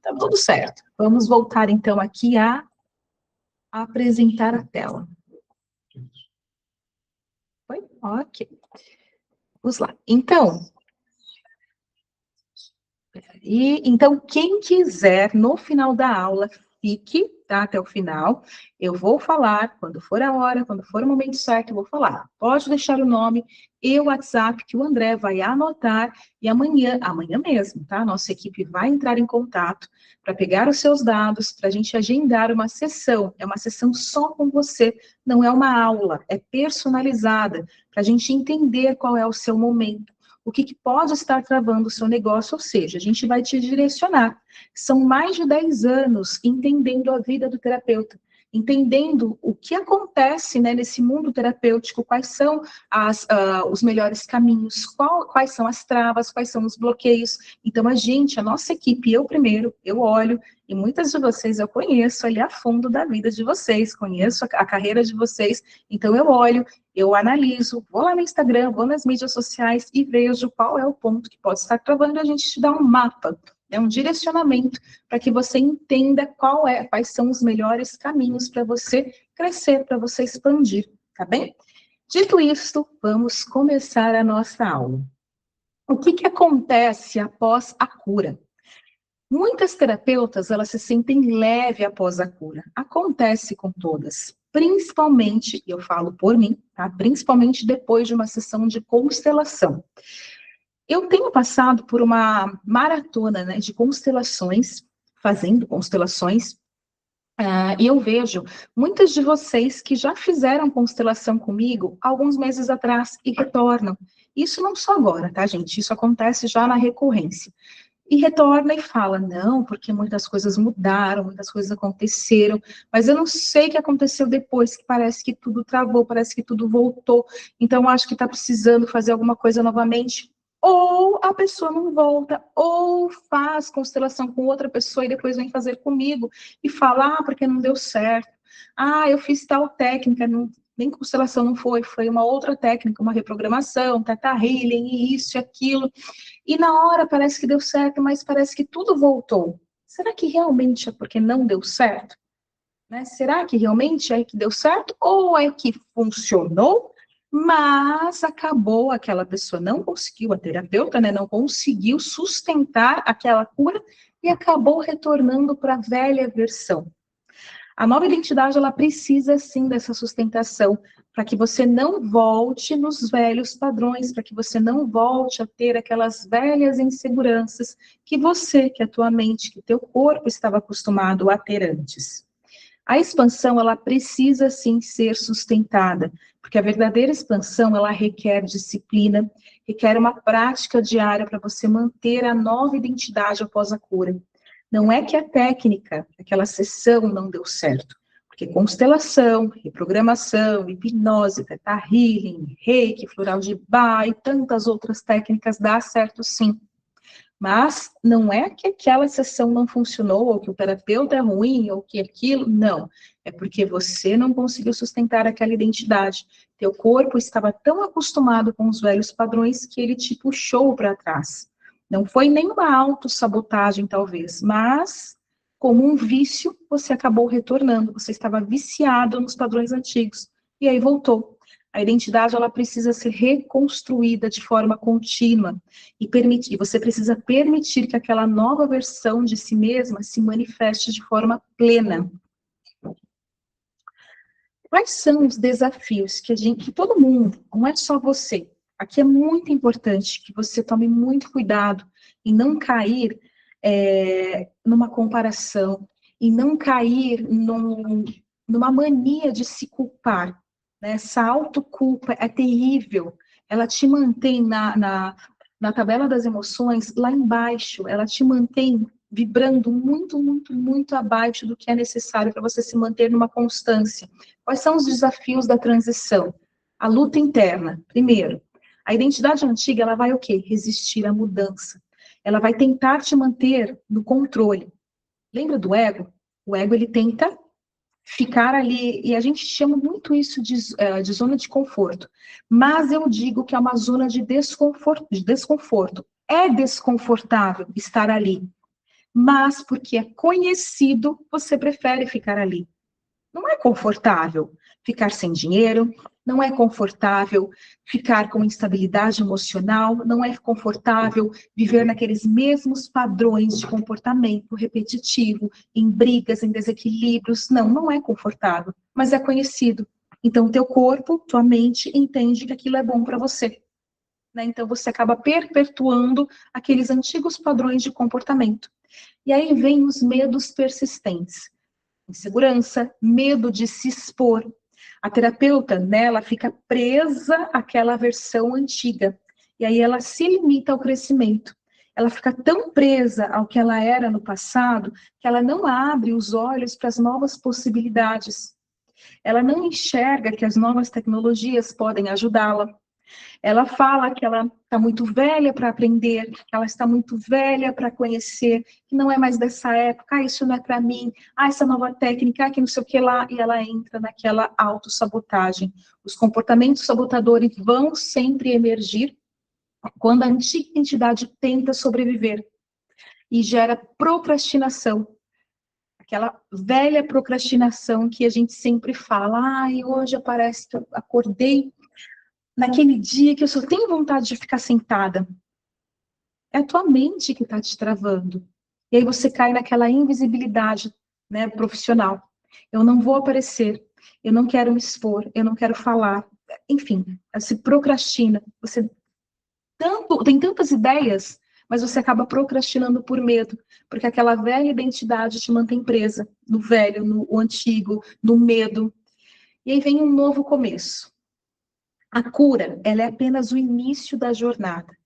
Tá tudo certo. Vamos voltar, então, aqui a apresentar a tela. Foi? Ok. Vamos lá. Então, quem quiser, no final da aula, fique, tá, até o final. Eu vou falar, quando for a hora, quando for o momento certo, eu vou falar. Pode deixar o nome e o WhatsApp, que o André vai anotar, e amanhã mesmo, tá? Nossa equipe vai entrar em contato para pegar os seus dados, para a gente agendar uma sessão. É uma sessão só com você, não é uma aula, é personalizada, para a gente entender qual é o seu momento. O que pode estar travando o seu negócio, ou seja, a gente vai te direcionar. São mais de 10 anos entendendo a vida do terapeuta, entendendo o que acontece, né, nesse mundo terapêutico, quais são os melhores caminhos, quais são as travas, quais são os bloqueios. Então, a nossa equipe, eu primeiro, eu olho, e muitas de vocês eu conheço ali a fundo da vida de vocês, conheço a carreira de vocês, então eu olho, eu analiso, vou lá no Instagram, vou nas mídias sociais e vejo qual é o ponto que pode estar travando, e a gente te dá um mapa, um direcionamento para que você entenda quais são os melhores caminhos para você crescer, para você expandir, tá bem? Dito isto, vamos começar a nossa aula. O que acontece após a cura? Muitas terapeutas, elas se sentem leve após a cura. Acontece com todas. Principalmente, eu falo por mim, tá? Principalmente depois de uma sessão de constelação. Eu tenho passado por uma maratona, né, de constelações, fazendo constelações, e eu vejo muitas de vocês que já fizeram constelação comigo alguns meses atrás e retornam. Isso não só agora, tá, gente? Isso acontece já na recorrência. E retorna e fala, não, porque muitas coisas mudaram, muitas coisas aconteceram, mas eu não sei o que aconteceu depois, que parece que tudo travou, parece que tudo voltou, então acho que está precisando fazer alguma coisa novamente. Ou a pessoa não volta, ou faz constelação com outra pessoa e depois vem fazer comigo e fala, porque não deu certo. Eu fiz tal técnica, nem constelação não foi uma outra técnica, uma reprogramação, Theta Healing, e isso e aquilo. E na hora parece que deu certo, mas parece que tudo voltou. Será que realmente é porque não deu certo? Né? Será que realmente é que deu certo? Ou é que funcionou, mas acabou, aquela pessoa não conseguiu, a terapeuta, né, não conseguiu sustentar aquela cura e acabou retornando para a velha versão. A nova identidade, ela precisa, sim, dessa sustentação, para que você não volte nos velhos padrões, para que você não volte a ter aquelas velhas inseguranças que a tua mente, que teu corpo estava acostumado a ter antes. A expansão, ela precisa, sim, ser sustentada, porque a verdadeira expansão, ela requer disciplina, requer uma prática diária para você manter a nova identidade após a cura. Não é que a técnica, aquela sessão não deu certo, porque constelação, reprogramação, hipnose, Theta Healing, Reiki, floral de Bach e tantas outras técnicas dá certo sim. Mas não é que aquela sessão não funcionou, ou que o terapeuta é ruim, ou que aquilo, não. É porque você não conseguiu sustentar aquela identidade. Teu corpo estava tão acostumado com os velhos padrões que ele te puxou para trás. Não foi nenhuma autossabotagem, talvez, mas como um vício, você acabou retornando. Você estava viciado nos padrões antigos. E aí voltou. A identidade, ela precisa ser reconstruída de forma contínua e você precisa permitir que aquela nova versão de si mesma se manifeste de forma plena. Quais são os desafios que todo mundo, não é só você, aqui é muito importante que você tome muito cuidado em não cair numa comparação, em não cair numa mania de se culpar. Né? Essa autoculpa é terrível, ela te mantém na tabela das emoções lá embaixo, ela te mantém vibrando muito, muito, muito abaixo do que é necessário para você se manter numa constância. Quais são os desafios da transição? A luta interna, primeiro. A identidade antiga, ela vai o quê? Resistir à mudança. Ela vai tentar te manter no controle. Lembra do ego? O ego, ele tenta ficar ali, e a gente chama muito isso de zona de conforto. Mas eu digo que é uma zona de desconforto. É desconfortável estar ali. mas porque é conhecido, você prefere ficar ali. Não é confortável ficar sem dinheiro, não é confortável ficar com instabilidade emocional, não é confortável viver naqueles mesmos padrões de comportamento repetitivo, em brigas, em desequilíbrios. Não, não é confortável, mas é conhecido. Então, teu corpo, tua mente entende que aquilo é bom para você. Né? Então, você acaba perpetuando aqueles antigos padrões de comportamento. E aí vem os medos persistentes. Insegurança, medo de se expor. A terapeuta, né, ela fica presa àquela versão antiga. E aí ela se limita ao crescimento. Ela fica tão presa ao que ela era no passado, que ela não abre os olhos para as novas possibilidades. Ela não enxerga que as novas tecnologias podem ajudá-la. Ela fala que ela está muito velha para aprender, que ela está muito velha para conhecer, que não é mais dessa época, isso não é para mim, essa nova técnica, que não sei o que lá, e ela entra naquela autossabotagem. Os comportamentos sabotadores vão sempre emergir quando a antiga entidade tenta sobreviver e gera procrastinação. Aquela velha procrastinação que a gente sempre fala, hoje parece que eu acordei naquele dia que eu só tenho vontade de ficar sentada. É a tua mente que está te travando. E aí você cai naquela invisibilidade, né, profissional. Eu não vou aparecer, eu não quero me expor, eu não quero falar. Enfim, se procrastina. Você tem tantas ideias, mas você acaba procrastinando por medo, porque aquela velha identidade te mantém presa no velho, no antigo, no medo. E aí vem um novo começo. A cura, ela é apenas o início da jornada.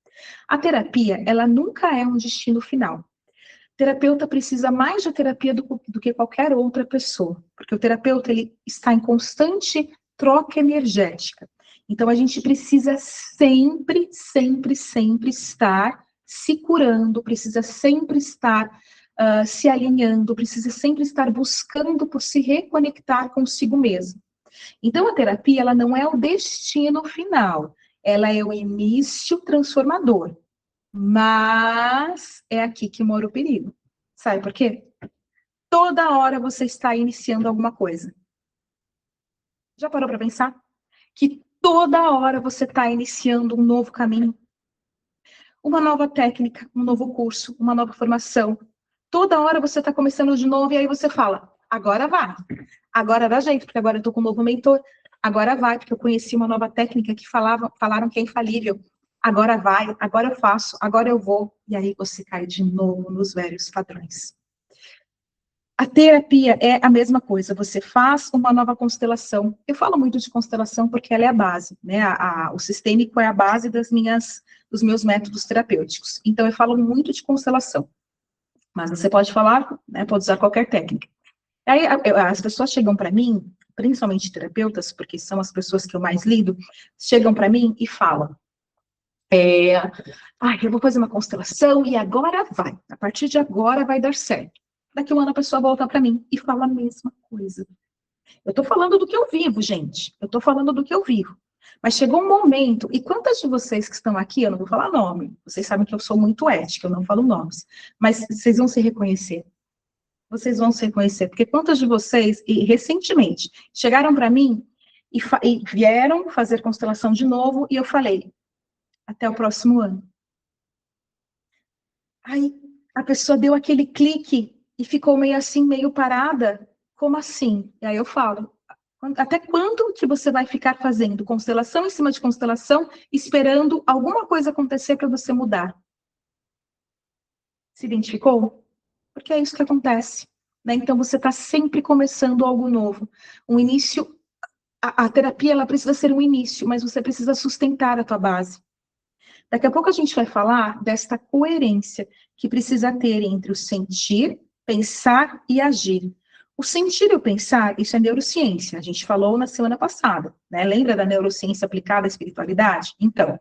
A terapia, ela nunca é um destino final. O terapeuta precisa mais de terapia do que qualquer outra pessoa, porque o terapeuta ele está em constante troca energética. Então, a gente precisa sempre, sempre, sempre estar se curando, precisa sempre estar se alinhando, precisa sempre estar buscando por se reconectar consigo mesmo. Então, a terapia, ela não é o destino final, ela é o início transformador. Mas é aqui que mora o perigo. Sabe por quê? Toda hora você está iniciando alguma coisa. Já parou para pensar? Que toda hora você está iniciando um novo caminho, uma nova técnica, um novo curso, uma nova formação. Toda hora você está começando de novo e aí você fala, agora vai. Agora dá jeito, porque agora eu estou com um novo mentor. Agora vai, porque eu conheci uma nova técnica que falaram que é infalível. Agora vai, agora eu faço, agora eu vou. E aí você cai de novo nos velhos padrões. A terapia é a mesma coisa, você faz uma nova constelação. Eu falo muito de constelação porque ela é a base, né? O sistêmico é a base dos meus métodos terapêuticos. Então, eu falo muito de constelação. Mas você pode falar, né, pode usar qualquer técnica. Aí as pessoas chegam para mim, principalmente terapeutas, porque são as pessoas que eu mais lido, chegam para mim e falam, eu vou fazer uma constelação e agora vai. A partir de agora vai dar certo. Daqui um ano a pessoa volta para mim e fala a mesma coisa. Eu estou falando do que eu vivo, gente. Eu estou falando do que eu vivo. Mas chegou um momento, e quantas de vocês que estão aqui, eu não vou falar nome, vocês sabem que eu sou muito ética, eu não falo nomes, mas vocês vão se reconhecer. Vocês vão se reconhecer, porque quantas de vocês, e recentemente, chegaram para mim e vieram fazer constelação de novo, e eu falei, até o próximo ano. Aí a pessoa deu aquele clique e ficou meio assim, meio parada. Como assim? E aí eu falo, até quando que você vai ficar fazendo constelação em cima de constelação, esperando alguma coisa acontecer para você mudar? Se identificou? Porque é isso que acontece. Né? Então você está sempre começando algo novo. Um início, a terapia ela precisa ser um início, mas você precisa sustentar a tua base. Daqui a pouco a gente vai falar desta coerência que precisa ter entre o sentir, pensar e agir. O sentir e o pensar, isso é neurociência. A gente falou na semana passada, né? Lembra da neurociência aplicada à espiritualidade? Então,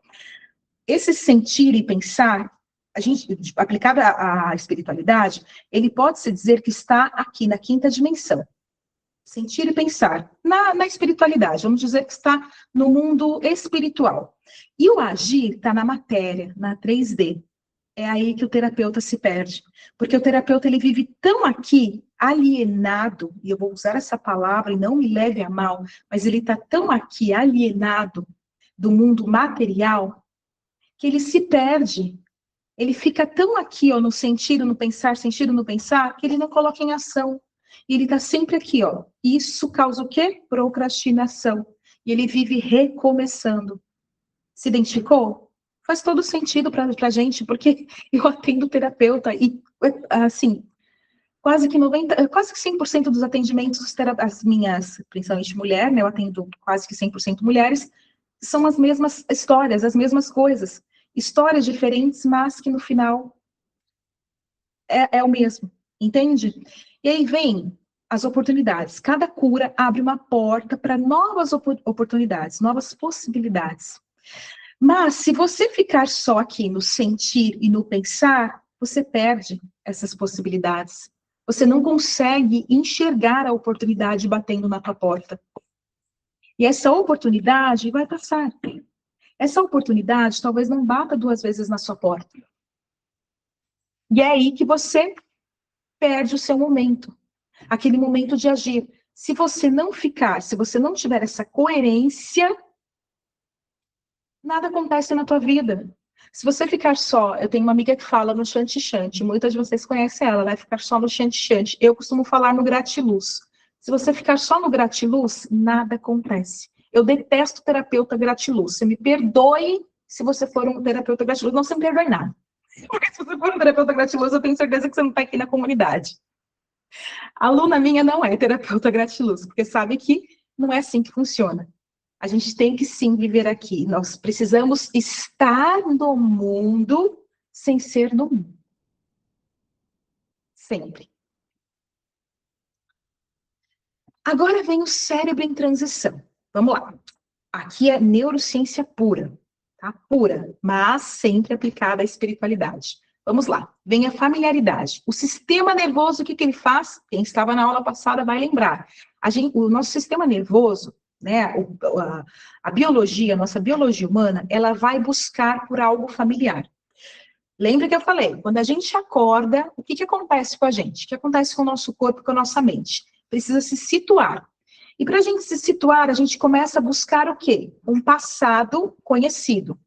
esse sentir e pensar, a gente aplicado à espiritualidade, ele pode-se dizer que está aqui na quinta dimensão. Sentir e pensar. Na espiritualidade, vamos dizer que está no mundo espiritual. E o agir está na matéria, na 3D. É aí que o terapeuta se perde. Porque o terapeuta, ele vive tão aqui, alienado, e eu vou usar essa palavra e não me leve a mal, mas ele está tão aqui, alienado do mundo material, que ele se perde. Ele fica tão aqui, ó, no sentido no pensar, que ele não coloca em ação. E ele está sempre aqui, ó. Isso causa o quê? Procrastinação. E ele vive recomeçando. Se identificou? Faz todo sentido para a gente, porque eu atendo terapeuta e, assim, quase que 100% dos atendimentos, as minhas, principalmente mulher, né, eu atendo quase que 100% mulheres, são as mesmas histórias, as mesmas coisas. Histórias diferentes, mas que no final é o mesmo, entende? E aí vem as oportunidades. Cada cura abre uma porta para novas oportunidades, novas possibilidades. Mas se você ficar só aqui no sentir e no pensar, você perde essas possibilidades. Você não consegue enxergar a oportunidade batendo na tua porta. E essa oportunidade vai passar. Essa oportunidade talvez não bata 2 vezes na sua porta. E é aí que você perde o seu momento. Aquele momento de agir. Se você não ficar, se você não tiver essa coerência, nada acontece na tua vida. Se você ficar só, eu tenho uma amiga que fala no chante-chante, muitas de vocês conhecem ela, vai ficar só no chante-chante. Eu costumo falar no gratiluz. Se você ficar só no gratiluz, nada acontece. Eu detesto terapeuta gratiluz. Você me perdoe se você for um terapeuta gratiluz, não se me perdoe nada. Porque se você for um terapeuta gratiluz, eu tenho certeza que você não está aqui na comunidade. A aluna minha não é terapeuta gratiluz, porque sabe que não é assim que funciona. A gente tem que sim viver aqui. Nós precisamos estar no mundo sem ser no mundo. Sempre. Agora vem o cérebro em transição. Vamos lá. Aqui é neurociência pura, tá? Pura, mas sempre aplicada à espiritualidade. Vamos lá. Vem a familiaridade. O sistema nervoso, o que ele faz? Quem estava na aula passada vai lembrar. O nosso sistema nervoso, né, a biologia, a nossa biologia humana, ela vai buscar por algo familiar. Lembra que eu falei, quando a gente acorda, o que acontece com a gente? O que acontece com o nosso corpo, com a nossa mente? Precisa se situar. E para a gente se situar, a gente começa a buscar o quê? Um passado conhecido.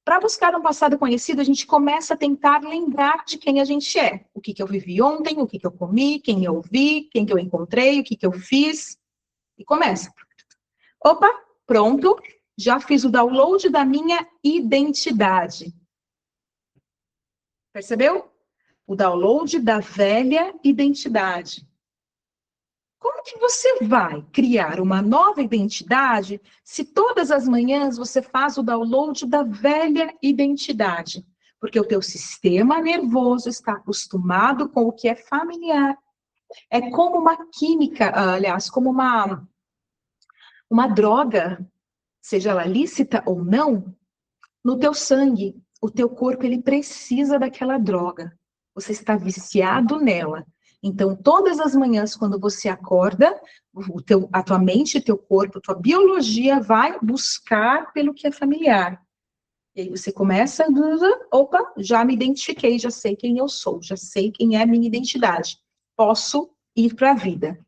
Para buscar um passado conhecido, a gente começa a tentar lembrar de quem a gente é. O que eu vivi ontem, o que eu comi, quem eu vi, quem que eu encontrei, o que eu fiz. E começa. Opa, pronto, já fiz o download da minha identidade. Percebeu? O download da velha identidade. Como que você vai criar uma nova identidade se todas as manhãs você faz o download da velha identidade? Porque o teu sistema nervoso está acostumado com o que é familiar. É como uma química, aliás, como uma droga, seja ela lícita ou não, no teu sangue. O teu corpo, ele precisa daquela droga. Você está viciado nela. Então, todas as manhãs, quando você acorda, a tua mente, teu corpo, tua biologia vai buscar pelo que é familiar. E aí você começa, opa, já me identifiquei, já sei quem eu sou, já sei quem é a minha identidade. Posso ir para a vida.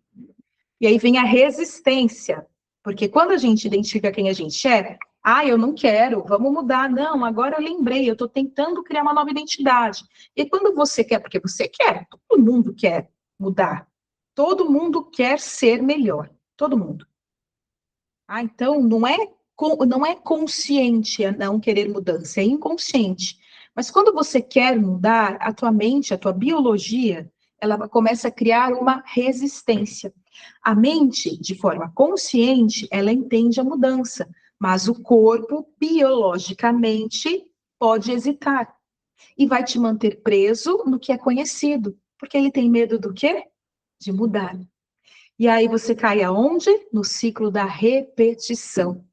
E aí vem a resistência. Porque quando a gente identifica quem a gente é, eu não quero, vamos mudar. Não, agora eu lembrei, eu estou tentando criar uma nova identidade. E quando você quer, porque você quer, todo mundo quer mudar. Todo mundo quer ser melhor. Todo mundo. Então, não é consciente a não querer mudança, é inconsciente. Mas quando você quer mudar, a tua mente, a tua biologia, ela começa a criar uma resistência. A mente, de forma consciente, ela entende a mudança, mas o corpo, biologicamente, pode hesitar e vai te manter preso no que é conhecido, porque ele tem medo do quê? De mudar. E aí você cai aonde? No ciclo da repetição.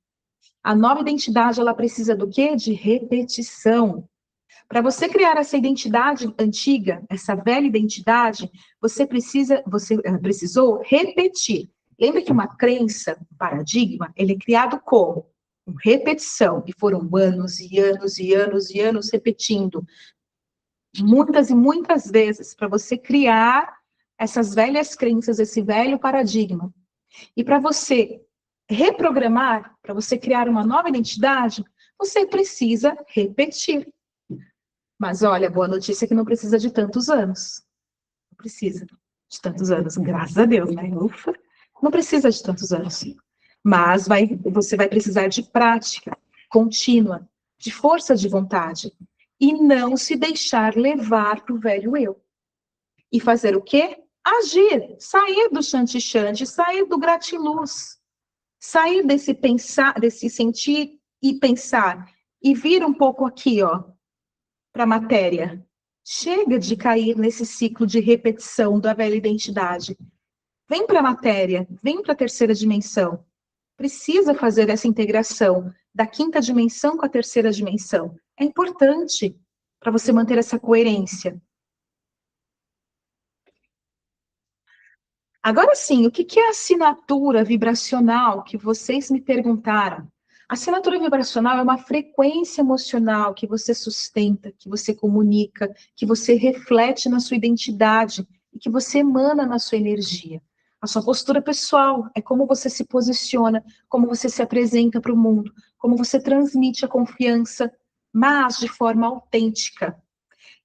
A nova identidade, ela precisa do quê? De repetição. Para você criar essa identidade antiga, essa velha identidade, você precisou repetir. Lembra que uma crença, um paradigma, ele é criado como? com repetição, e foram anos e anos e anos e anos repetindo, muitas e muitas vezes, para você criar essas velhas crenças, esse velho paradigma. E para você reprogramar, para você criar uma nova identidade, você precisa repetir. Mas olha, boa notícia é que não precisa de tantos anos. Não precisa de tantos anos, graças a Deus, né? Ufa, não precisa de tantos anos. Mas você vai precisar de prática contínua, de força de vontade, e não se deixar levar para o velho eu. E fazer o quê? Agir, sair do chanti-chanti, sair do gratiluz, sair desse pensar, desse sentir e pensar, e vir um pouco aqui, ó, para a matéria. Chega de cair nesse ciclo de repetição da velha identidade. Vem para a matéria, vem para a terceira dimensão. Precisa fazer essa integração da quinta dimensão com a terceira dimensão. É importante para você manter essa coerência. Agora sim, o que é a assinatura vibracional que vocês me perguntaram? A assinatura vibracional é uma frequência emocional que você sustenta, que você comunica, que você reflete na sua identidade e que você emana na sua energia. A sua postura pessoal é como você se posiciona, como você se apresenta para o mundo, como você transmite a confiança, mas de forma autêntica.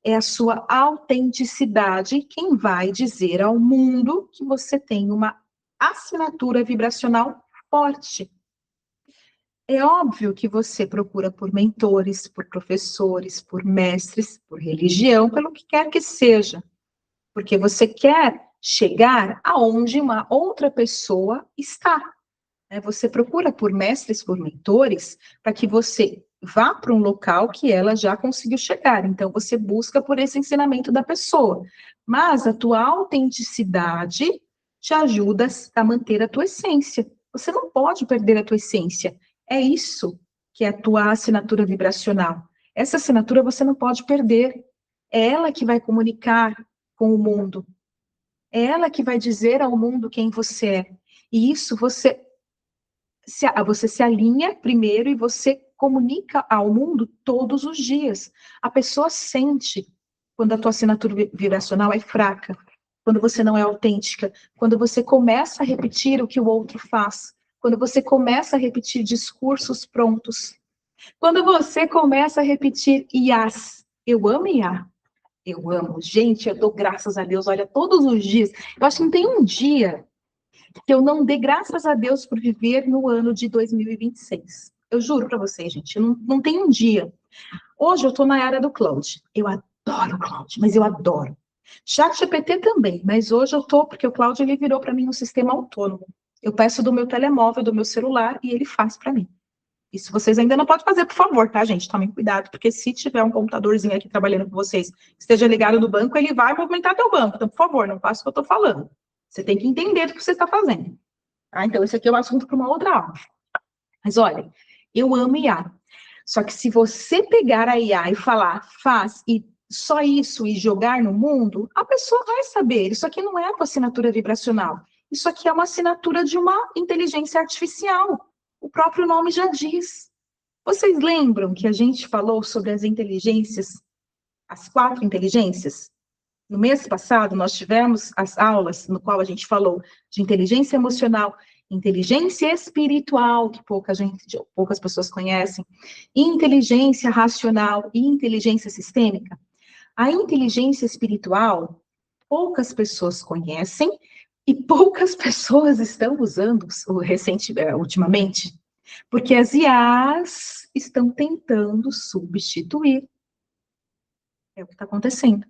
É a sua autenticidade quem vai dizer ao mundo que você tem uma assinatura vibracional forte. É óbvio que você procura por mentores, por professores, por mestres, por religião, pelo que quer que seja, porque você quer chegar aonde uma outra pessoa está. Você procura por mestres, por mentores, para que você vá para um local que ela já conseguiu chegar. Então, você busca por esse ensinamento da pessoa. Mas a tua autenticidade te ajuda a manter a tua essência. Você não pode perder a tua essência. É isso que é a tua assinatura vibracional. Essa assinatura você não pode perder. É ela que vai comunicar com o mundo. É ela que vai dizer ao mundo quem você é. E isso você se alinha primeiro e você comunica ao mundo todos os dias. A pessoa sente quando a tua assinatura vibracional é fraca, quando você não é autêntica, quando você começa a repetir o que o outro faz, quando você começa a repetir discursos prontos, quando você começa a repetir IAs. Eu amo IA. Eu amo. Gente, eu dou graças a Deus, olha, todos os dias. Eu acho que não tem um dia que eu não dê graças a Deus por viver no ano de 2026. Eu juro para vocês, gente, não tem um dia. Hoje eu estou na área do cloud. Eu adoro cloud, mas eu adoro. ChatGPT também, mas hoje eu estou, porque o cloud ele virou para mim um sistema autônomo. Eu peço do meu telemóvel, do meu celular, e ele faz para mim. Isso vocês ainda não podem fazer, por favor, tá, gente? Tomem cuidado, porque se tiver um computadorzinho aqui trabalhando com vocês, esteja ligado no banco, ele vai movimentar teu banco. Então, por favor, não faça o que eu estou falando. Você tem que entender o que você está fazendo. Tá? Então, esse aqui é um assunto para uma outra aula. Mas, olha, eu amo IA. Só que se você pegar a IA e falar, faz, e só isso, e jogar no mundo, a pessoa vai saber. Isso aqui não é uma assinatura vibracional. Isso aqui é uma assinatura de uma inteligência artificial. O próprio nome já diz. Vocês lembram que a gente falou sobre as inteligências, as 4 inteligências? No mês passado, nós tivemos as aulas no qual a gente falou de inteligência emocional, inteligência espiritual, que poucas pessoas conhecem, inteligência racional e inteligência sistêmica. A inteligência espiritual, poucas pessoas conhecem e poucas pessoas estão usando ultimamente, porque as IAs estão tentando substituir. É o que está acontecendo.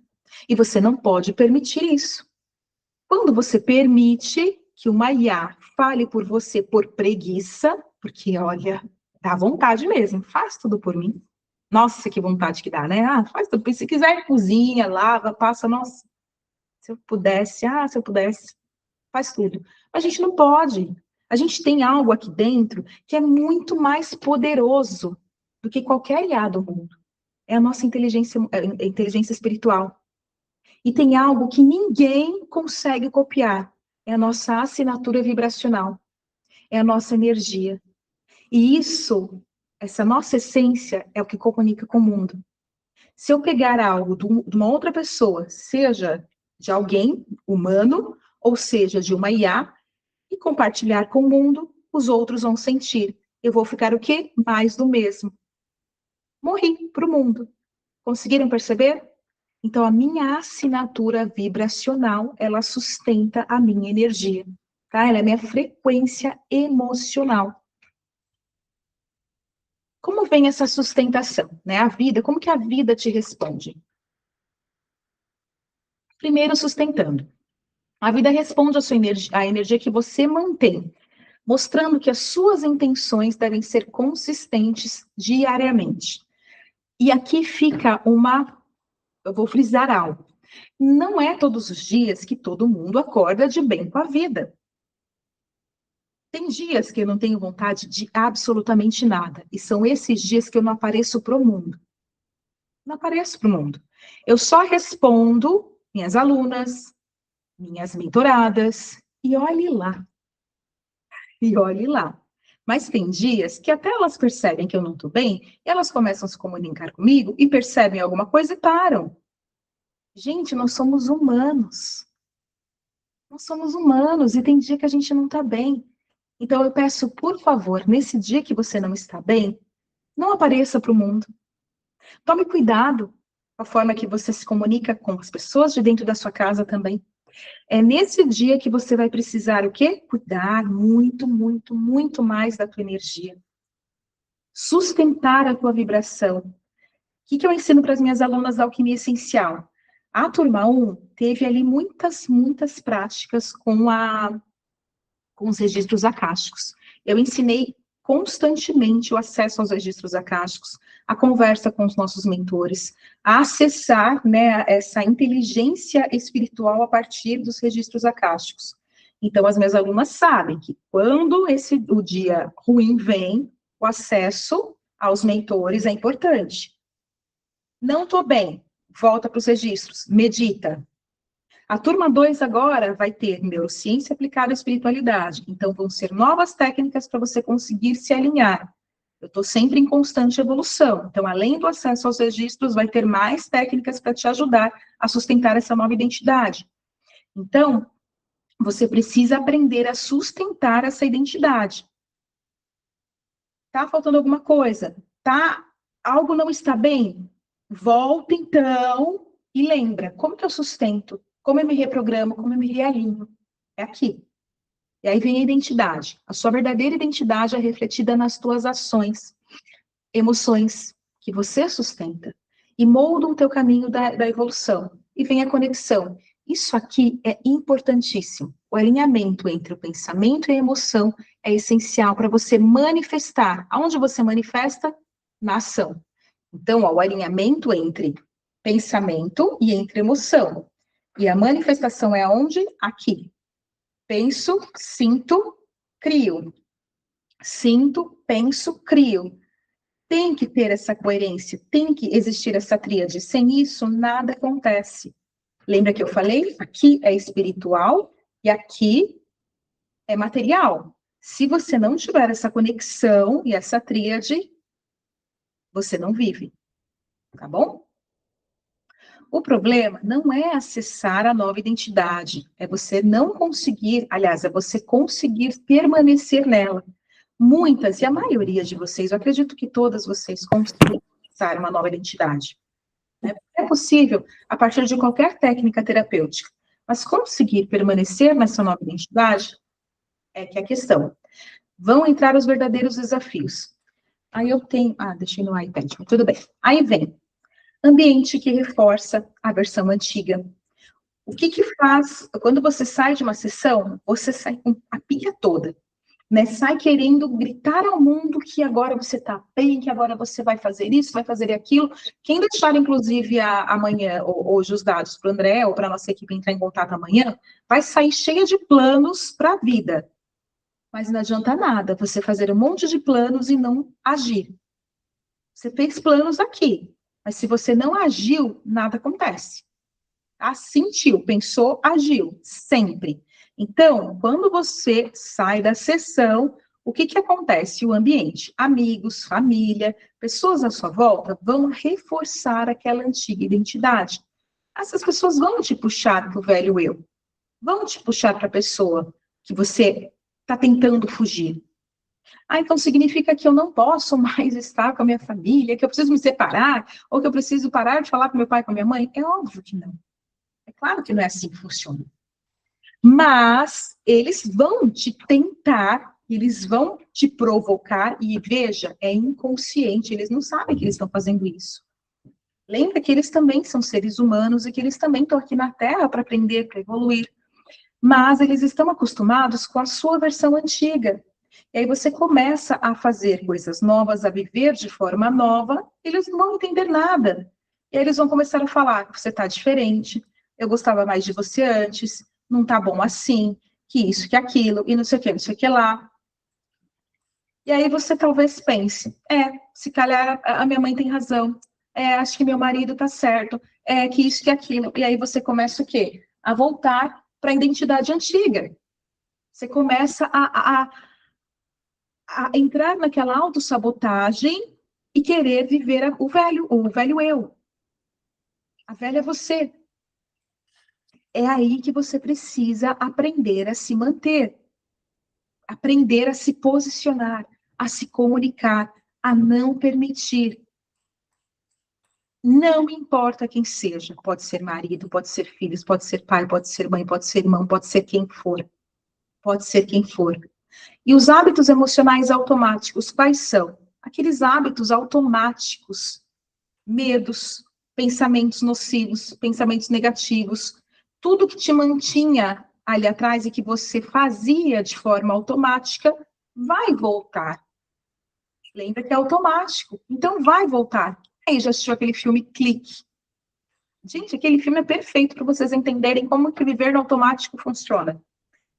E você não pode permitir isso. Quando você permite que uma IA fale por você por preguiça, porque, olha, dá vontade mesmo, faz tudo por mim. Nossa, que vontade que dá, né? Ah, faz tudo. Se quiser, cozinha, lava, passa. Nossa, se eu pudesse, se eu pudesse, faz tudo. Mas a gente não pode. A gente tem algo aqui dentro que é muito mais poderoso do que qualquer IA do mundo. É a nossa inteligência espiritual. E tem algo que ninguém consegue copiar. É a nossa assinatura vibracional. É a nossa energia. E isso, essa nossa essência, é o que comunica com o mundo. Se eu pegar algo de uma outra pessoa, seja de alguém humano, ou seja, de uma IA, e compartilhar com o mundo, os outros vão sentir. Eu vou ficar o quê? Mais do mesmo. Morri para o mundo. Conseguiram perceber? Então, a minha assinatura vibracional, ela sustenta a minha energia, tá? Ela é a minha frequência emocional. Como vem essa sustentação, né? A vida, como que a vida te responde? Primeiro, sustentando. A vida responde à energia que você mantém, mostrando que as suas intenções devem ser consistentes diariamente. E aqui fica eu vou frisar algo. Não é todos os dias que todo mundo acorda de bem com a vida. Tem dias que eu não tenho vontade de absolutamente nada. E são esses dias que eu não apareço para o mundo. Não apareço para o mundo. Eu só respondo minhas alunas, minhas mentoradas, e olhe lá. E olhe lá. Mas tem dias que até elas percebem que eu não estou bem, elas começam a se comunicar comigo e percebem alguma coisa e param. Gente, nós somos humanos. Nós somos humanos e tem dia que a gente não está bem. Então eu peço, por favor, nesse dia que você não está bem, não apareça para o mundo. Tome cuidado com a forma que você se comunica com as pessoas de dentro da sua casa também. É nesse dia que você vai precisar o quê? Cuidar muito, muito, muito mais da tua energia. Sustentar a tua vibração. O que eu ensino para as minhas alunas da Alquimia Essencial? A turma 1 teve ali muitas, muitas práticas com os registros acásticos. Eu ensinei constantemente o acesso aos registros acásticos, a conversa com os nossos mentores, a acessar, né, essa inteligência espiritual a partir dos registros acásticos. Então, as minhas alunas sabem que quando o dia ruim vem, o acesso aos mentores é importante. Não estou bem, volta para os registros, medita. A turma 2 agora vai ter neurociência aplicada à espiritualidade. Então, vão ser novas técnicas para você conseguir se alinhar. Eu estou sempre em constante evolução. Então, além do acesso aos registros, vai ter mais técnicas para te ajudar a sustentar essa nova identidade. Então, você precisa aprender a sustentar essa identidade. Tá faltando alguma coisa? Algo não está bem? Volta, então, e lembra, como que eu sustento? Como eu me reprogramo, como eu me realinho. É aqui. E aí vem a identidade. A sua verdadeira identidade é refletida nas tuas ações, emoções que você sustenta e moldam o teu caminho da evolução. E vem a conexão. Isso aqui é importantíssimo. O alinhamento entre o pensamento e a emoção é essencial para você manifestar. Aonde você manifesta? Na ação. Então, ó, o alinhamento entre pensamento e entre emoção. E a manifestação é onde? Aqui. Penso, sinto, crio. Sinto, penso, crio. Tem que ter essa coerência, tem que existir essa tríade. Sem isso, nada acontece. Lembra que eu falei? Aqui é espiritual e aqui é material. Se você não tiver essa conexão e essa tríade, você não vive. Tá bom? O problema não é acessar a nova identidade, é você não conseguir, aliás, é você conseguir permanecer nela. Muitas, e a maioria de vocês, eu acredito que todas vocês conseguem acessar uma nova identidade. Né? É possível a partir de qualquer técnica terapêutica, mas conseguir permanecer nessa nova identidade é que é a questão. Vão entrar os verdadeiros desafios. Aí eu tenho, deixei no iPad, tudo bem. Aí vem ambiente que reforça a versão antiga. O que faz, quando você sai de uma sessão, você sai com a pilha toda, né? Sai querendo gritar ao mundo que agora você está bem, que agora você vai fazer isso, vai fazer aquilo. Quem deixar, inclusive, amanhã, hoje, os dados para o André ou para a nossa equipe entrar em contato amanhã, vai sair cheia de planos para a vida. Mas não adianta nada você fazer um monte de planos e não agir. Você fez planos aqui, mas se você não agiu, nada acontece. Sentiu, pensou, agiu, sempre. Então, quando você sai da sessão, o que que acontece? O ambiente, amigos, família, pessoas à sua volta vão reforçar aquela antiga identidade. Essas pessoas vão te puxar para o velho eu, vão te puxar para a pessoa que você está tentando fugir. Ah, então significa que eu não posso mais estar com a minha família, que eu preciso me separar, ou que eu preciso parar de falar com meu pai e com a minha mãe? É óbvio que não. É claro que não é assim que funciona. Mas eles vão te tentar, eles vão te provocar, e veja, é inconsciente, eles não sabem que eles estão fazendo isso. Lembra que eles também são seres humanos e que eles também estão aqui na Terra para aprender, para evoluir. Mas eles estão acostumados com a sua versão antiga. E aí você começa a fazer coisas novas, a viver de forma nova, eles não vão entender nada. E aí eles vão começar a falar que você está diferente, eu gostava mais de você antes, não tá bom assim, que isso, que aquilo, e não sei o que, não sei o que lá. E aí você talvez pense, se calhar a minha mãe tem razão, acho que meu marido tá certo, que isso, que aquilo. E aí você começa o quê? A voltar para a identidade antiga. Você começa a entrar naquela autossabotagem e querer viver o velho eu. A velha você. É aí que você precisa aprender a se manter, aprender a se posicionar, a se comunicar, a não permitir. Não importa quem seja, pode ser marido, pode ser filhos, pode ser pai, pode ser mãe, pode ser irmão, pode ser quem for. Pode ser quem for. E os hábitos emocionais automáticos, quais são? Aqueles hábitos automáticos, medos, pensamentos nocivos, pensamentos negativos, tudo que te mantinha ali atrás e que você fazia de forma automática, vai voltar. Lembra que é automático, então vai voltar. Aí já assistiu aquele filme Clique? Gente, aquele filme é perfeito para vocês entenderem como que viver no automático funciona.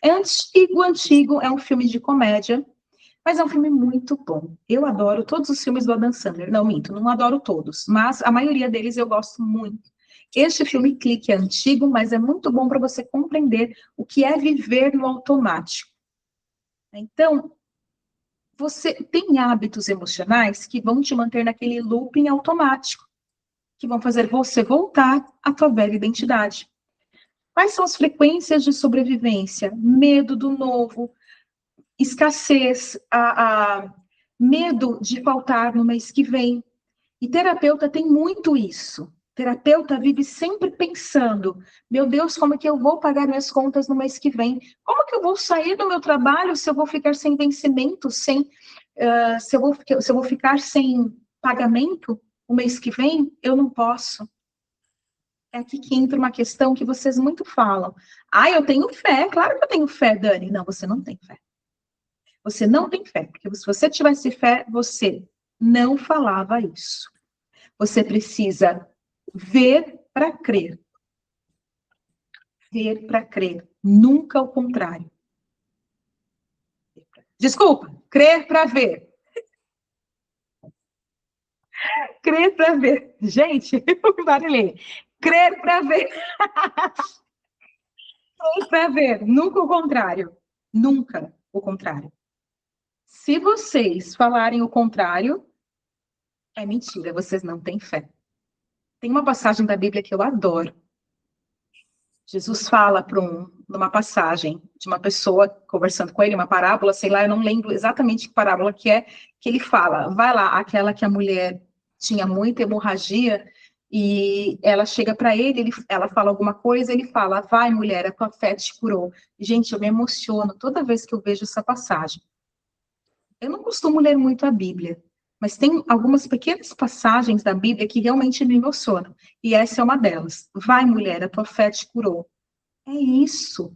É antigo, é um filme de comédia, mas é um filme muito bom. Eu adoro todos os filmes do Adam Sandler. Não, minto, não adoro todos, mas a maioria deles eu gosto muito. Este filme Clique é antigo, mas é muito bom para você compreender o que é viver no automático. Então, você tem hábitos emocionais que vão te manter naquele looping automático, que vão fazer você voltar à tua velha identidade. Quais são as frequências de sobrevivência? Medo do novo, escassez, medo de faltar no mês que vem. E terapeuta tem muito isso. Terapeuta vive sempre pensando, meu Deus, como é que eu vou pagar minhas contas no mês que vem? Como que eu vou sair do meu trabalho se eu vou ficar sem vencimento, se eu vou ficar sem pagamento o mês que vem? Eu não posso. É aqui que entra uma questão que vocês muito falam. Ah, eu tenho fé. Claro que eu tenho fé, Dani. Não, você não tem fé. Você não tem fé, porque se você tivesse fé, você não falava isso. Você precisa ver para crer. Ver para crer, nunca o contrário. Desculpa, crer para ver. Crer para ver. Gente, eu barulhei. Crer para ver. Crer para ver, nunca o contrário. Nunca o contrário. Se vocês falarem o contrário, é mentira, vocês não têm fé. Tem uma passagem da Bíblia que eu adoro. Jesus fala numa passagem de uma pessoa conversando com ele, uma parábola, sei lá, eu não lembro exatamente que parábola que é, que ele fala, vai lá, aquela que a mulher tinha muita hemorragia e ela chega para ele, ela fala alguma coisa, ele fala, vai mulher, a tua fé te curou. Gente, eu me emociono toda vez que eu vejo essa passagem. Eu não costumo ler muito a Bíblia, mas tem algumas pequenas passagens da Bíblia que realmente me emocionam. E essa é uma delas. Vai, mulher, a tua fé te curou. É isso.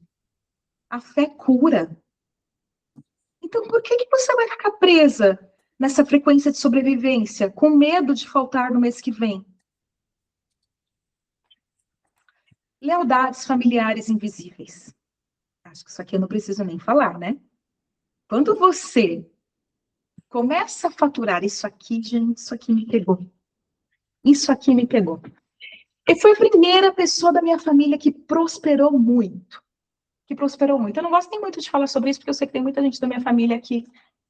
A fé cura. Então, por que você vai ficar presa nessa frequência de sobrevivência, com medo de faltar no mês que vem? Lealdades familiares invisíveis. Acho que isso aqui eu não preciso nem falar, né? Quando você começa a faturar isso aqui, gente, isso aqui me pegou. Isso aqui me pegou. E foi a primeira pessoa da minha família que prosperou muito. Que prosperou muito. Eu não gosto nem muito de falar sobre isso, porque eu sei que tem muita gente da minha família que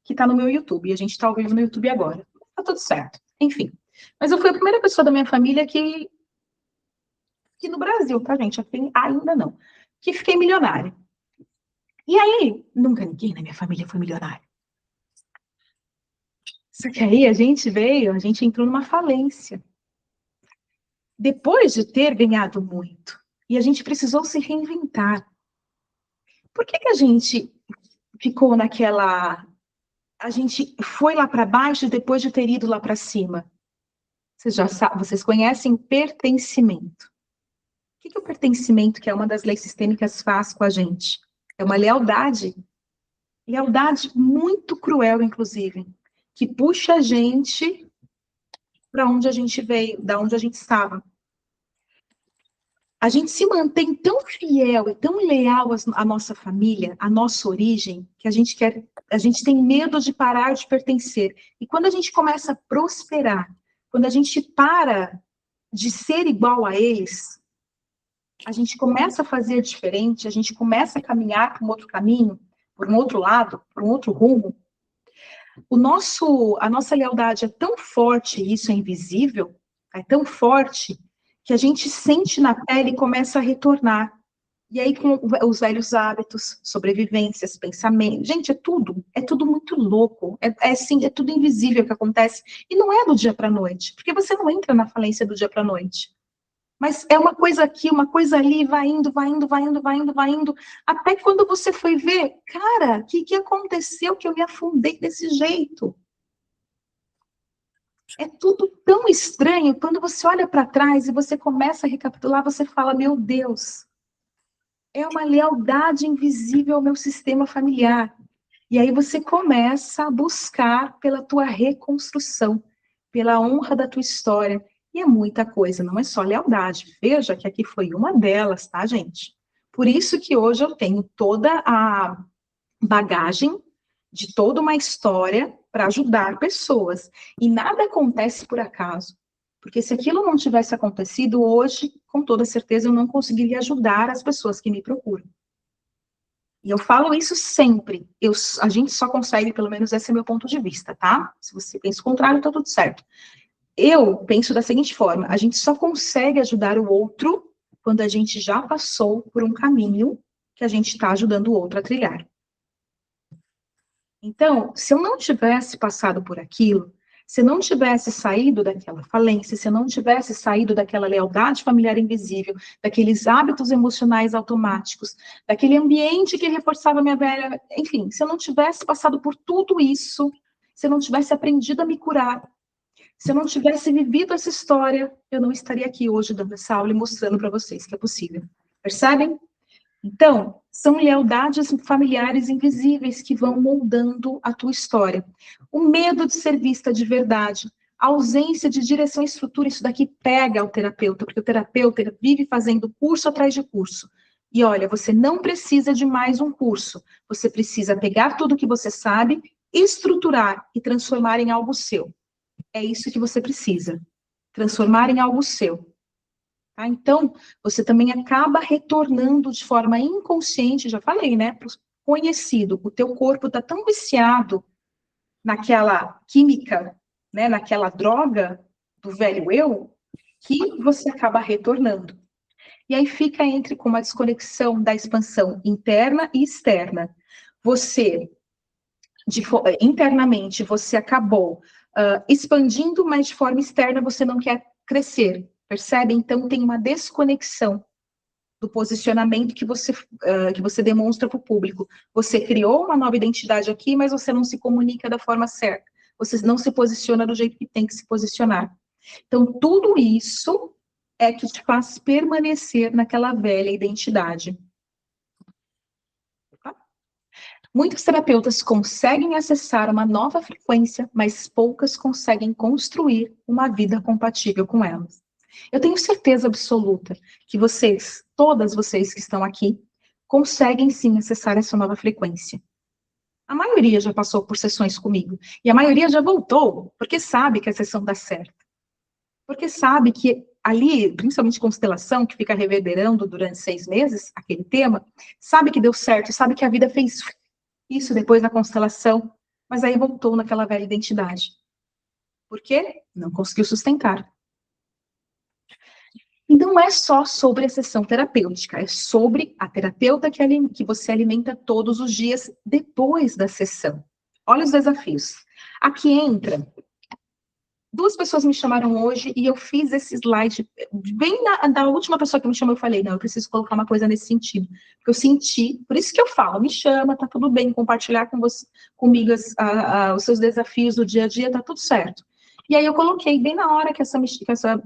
que está no meu YouTube. E a gente está ao vivo no YouTube agora. Tá tudo certo. Enfim. Mas eu fui a primeira pessoa da minha família que no Brasil, tá, gente? Aqui ainda não. Que fiquei milionária. E aí, nunca ninguém na minha família foi milionário. Só que aí a gente entrou numa falência. Depois de ter ganhado muito. E a gente precisou se reinventar. Por que que a gente ficou naquela... A gente foi lá para baixo depois de ter ido lá para cima? Vocês já sabem, vocês conhecem pertencimento. O que que o pertencimento, que é uma das leis sistêmicas, faz com a gente? É uma lealdade. Lealdade muito cruel, inclusive, que puxa a gente para onde a gente veio, da onde a gente estava. A gente se mantém tão fiel e tão leal à nossa família, à nossa origem, que a gente tem medo de parar de pertencer. E quando a gente começa a prosperar, quando a gente para de ser igual a eles, a gente começa a fazer diferente, a gente começa a caminhar por um outro caminho, por um outro lado, por um outro rumo. A nossa lealdade é tão forte, e isso é invisível, é tão forte, que a gente sente na pele e começa a retornar. E aí, com os velhos hábitos, sobrevivências, pensamentos, gente, é tudo muito louco, assim, é tudo invisível que acontece, e não é do dia para a noite, porque você não entra na falência do dia para a noite. Mas é uma coisa aqui, uma coisa ali, vai indo, vai indo, vai indo, vai indo, vai indo, até quando você foi ver, cara, o que aconteceu que eu me afundei desse jeito? É tudo tão estranho, quando você olha para trás e você começa a recapitular, você fala, meu Deus, é uma lealdade invisível ao meu sistema familiar. E aí você começa a buscar pela tua reconstrução, pela honra da tua história. E é muita coisa, não é só lealdade. Veja que aqui foi uma delas, tá, gente? Por isso que hoje eu tenho toda a bagagem de toda uma história para ajudar pessoas. E nada acontece por acaso. Porque se aquilo não tivesse acontecido hoje, com toda certeza eu não conseguiria ajudar as pessoas que me procuram. E eu falo isso sempre. A gente só consegue, pelo menos esse é meu ponto de vista, tá? Se você pensa o contrário, tá tudo certo. Eu penso da seguinte forma: a gente só consegue ajudar o outro quando a gente já passou por um caminho que a gente está ajudando o outro a trilhar. Então, se eu não tivesse passado por aquilo, se eu não tivesse saído daquela falência, se eu não tivesse saído daquela lealdade familiar invisível, daqueles hábitos emocionais automáticos, daquele ambiente que reforçava a minha velha, enfim, se eu não tivesse passado por tudo isso, se eu não tivesse aprendido a me curar, se eu não tivesse vivido essa história, eu não estaria aqui hoje dando essa aula e mostrando para vocês que é possível. Percebem? Então, são lealdades familiares invisíveis que vão moldando a tua história. O medo de ser vista de verdade, a ausência de direção e estrutura, isso daqui pega o terapeuta, porque o terapeuta vive fazendo curso atrás de curso. E olha, você não precisa de mais um curso, você precisa pegar tudo que você sabe, estruturar e transformar em algo seu. É isso que você precisa, transformar em algo seu. Tá? Então, você também acaba retornando de forma inconsciente, já falei, né, para o conhecido. O teu corpo está tão viciado naquela química, né, naquela droga do velho eu, que você acaba retornando. E aí fica com uma desconexão da expansão interna e externa. Você, internamente, você acabou expandindo, mas de forma externa você não quer crescer. Percebe? Então, tem uma desconexão do posicionamento que você demonstra para o público. Você criou uma nova identidade aqui, mas você não se comunica da forma certa. Você não se posiciona do jeito que tem que se posicionar. Então, tudo isso é que te faz permanecer naquela velha identidade. Tá? Muitos terapeutas conseguem acessar uma nova frequência, mas poucas conseguem construir uma vida compatível com elas. Eu tenho certeza absoluta que vocês, todas vocês que estão aqui, conseguem sim acessar essa nova frequência. A maioria já passou por sessões comigo. E a maioria já voltou, porque sabe que a sessão dá certo. Porque sabe que ali, principalmente constelação, que fica reverberando durante 6 meses, aquele tema, sabe que deu certo, sabe que a vida fez isso depois da constelação. Mas aí voltou naquela velha identidade. Por quê? Não conseguiu sustentar. Então, não é só sobre a sessão terapêutica, é sobre a terapeuta que você alimenta todos os dias depois da sessão. Olha os desafios. Aqui entra. Duas pessoas me chamaram hoje e eu fiz esse slide. Bem da última pessoa que me chamou, eu falei: não, eu preciso colocar uma coisa nesse sentido. Porque eu senti, por isso que eu falo: me chama, tá tudo bem, compartilhar com você, comigo os seus desafios do dia a dia, tá tudo certo. E aí eu coloquei, bem na hora que essa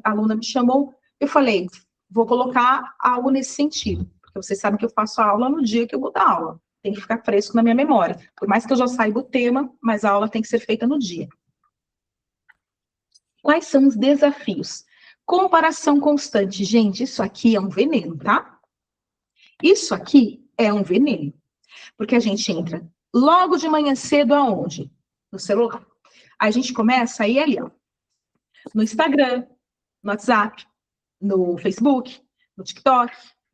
aluna me chamou, eu falei: vou colocar algo nesse sentido. Porque vocês sabem que eu faço a aula no dia que eu vou dar aula. Tem que ficar fresco na minha memória. Por mais que eu já saiba o tema, mas a aula tem que ser feita no dia. Quais são os desafios? Comparação constante. Gente, isso aqui é um veneno, tá? Isso aqui é um veneno. Porque a gente entra logo de manhã cedo aonde? No celular. Aí a gente começa a ir ali, ó, no Instagram, no WhatsApp, no Facebook, no TikTok,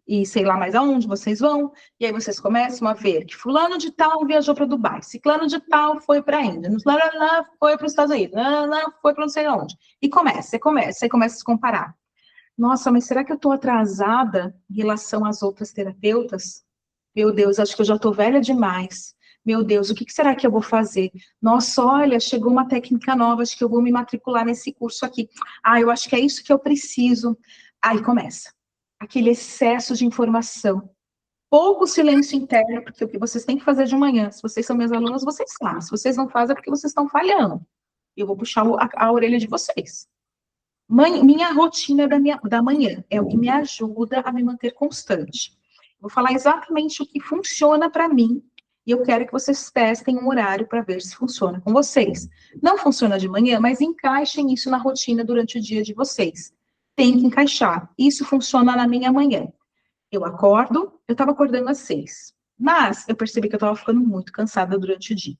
e sei lá mais aonde vocês vão, e aí vocês começam a ver que fulano de tal viajou para Dubai, ciclano de tal foi para a Índia, foi para os Estados Unidos, foi para não sei aonde. E começa a se comparar. Nossa, mas será que eu estou atrasada em relação às outras terapeutas? Meu Deus, acho que eu já estou velha demais. Meu Deus, o que será que eu vou fazer? Nossa, olha, chegou uma técnica nova, acho que eu vou me matricular nesse curso aqui. Ah, eu acho que é isso que eu preciso. Aí começa aquele excesso de informação. Pouco silêncio interno, porque o que vocês têm que fazer de manhã, se vocês são meus alunos, vocês fazem. Se vocês não fazem, é porque vocês estão falhando. Eu vou puxar a orelha de vocês. Minha rotina da manhã é o que me ajuda a me manter constante. Vou falar exatamente o que funciona para mim e eu quero que vocês testem um horário para ver se funciona com vocês. Não funciona de manhã, mas encaixem isso na rotina durante o dia de vocês. Tem que encaixar. Isso funciona na minha manhã. Eu acordo, eu estava acordando às 6, mas eu percebi que eu estava ficando muito cansada durante o dia.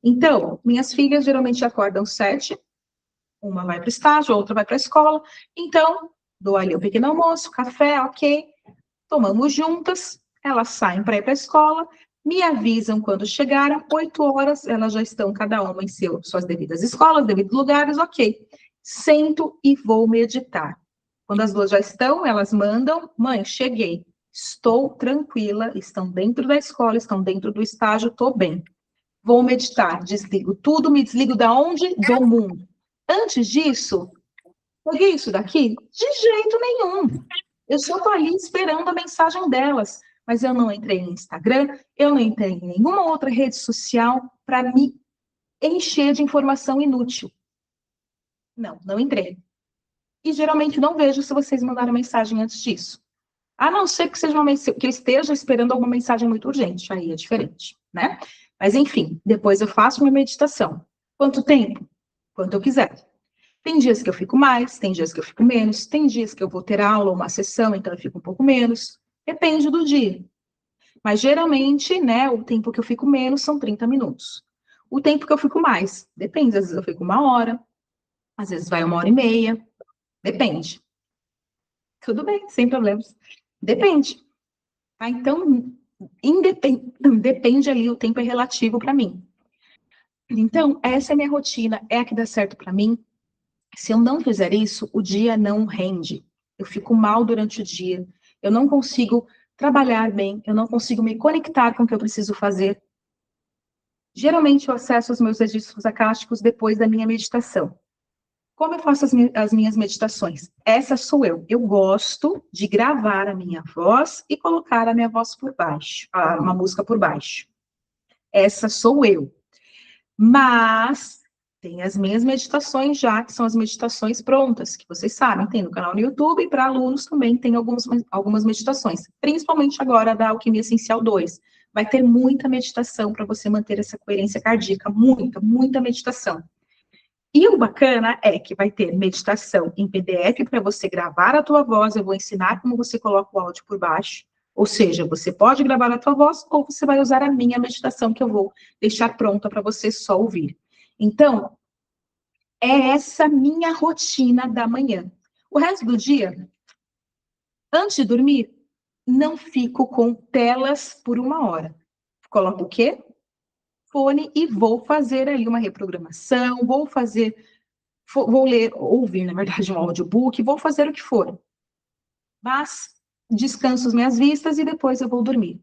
Então, minhas filhas geralmente acordam 7, uma vai para o estágio, a outra vai para a escola. Então, dou ali o pequeno almoço, café, ok. Tomamos juntas, elas saem para ir para a escola, me avisam quando chegaram, 8 horas, elas já estão cada uma em suas devidas escolas, devidos lugares, ok. Sento e vou meditar. Quando as duas já estão, elas mandam: mãe, cheguei, estou tranquila, estão dentro da escola, estão dentro do estágio, estou bem. Vou meditar, desligo tudo, me desligo da onde? Do mundo. Antes disso, peguei isso daqui? De jeito nenhum. Eu só estou ali esperando a mensagem delas. Mas eu não entrei em Instagram, eu não entrei em nenhuma outra rede social para me encher de informação inútil. Não, não entrei. E geralmente não vejo se vocês mandaram mensagem antes disso. A não ser que seja que eu esteja esperando alguma mensagem muito urgente. Aí é diferente, né? Mas enfim, depois eu faço minha meditação. Quanto tempo? Quanto eu quiser. Tem dias que eu fico mais, tem dias que eu fico menos, tem dias que eu vou ter aula ou uma sessão, então eu fico um pouco menos. Depende do dia. Mas geralmente, né, o tempo que eu fico menos são 30 minutos. O tempo que eu fico mais, depende. Às vezes eu fico 1 hora, às vezes vai 1 hora e meia, depende. Tudo bem, sem problemas. Depende. Tá? Então, depende ali, o tempo é relativo para mim. Então, essa é a minha rotina, é a que dá certo para mim. Se eu não fizer isso, o dia não rende. Eu fico mal durante o dia. Eu não consigo trabalhar bem. Eu não consigo me conectar com o que eu preciso fazer. Geralmente, eu acesso os meus registros acásticos depois da minha meditação. Como eu faço as minhas meditações? Essa sou eu. Eu gosto de gravar a minha voz e colocar a minha voz por baixo, uma música por baixo. Essa sou eu. Mas tem as minhas meditações já, que são as meditações prontas, que vocês sabem, tem no canal no YouTube, e para alunos também tem algumas meditações, principalmente agora da Alquimia Essencial 2. Vai ter muita meditação para você manter essa coerência cardíaca, muita, muita meditação. E o bacana é que vai ter meditação em PDF para você gravar a tua voz, eu vou ensinar como você coloca o áudio por baixo, ou seja, você pode gravar a tua voz ou você vai usar a minha meditação que eu vou deixar pronta para você só ouvir. Então, é essa minha rotina da manhã. O resto do dia, antes de dormir, não fico com telas por 1 hora. Coloco o quê? fone e vou fazer ali uma reprogramação, vou ler, ouvir, na verdade, um audiobook, vou fazer o que for. Mas descanso as minhas vistas e depois eu vou dormir.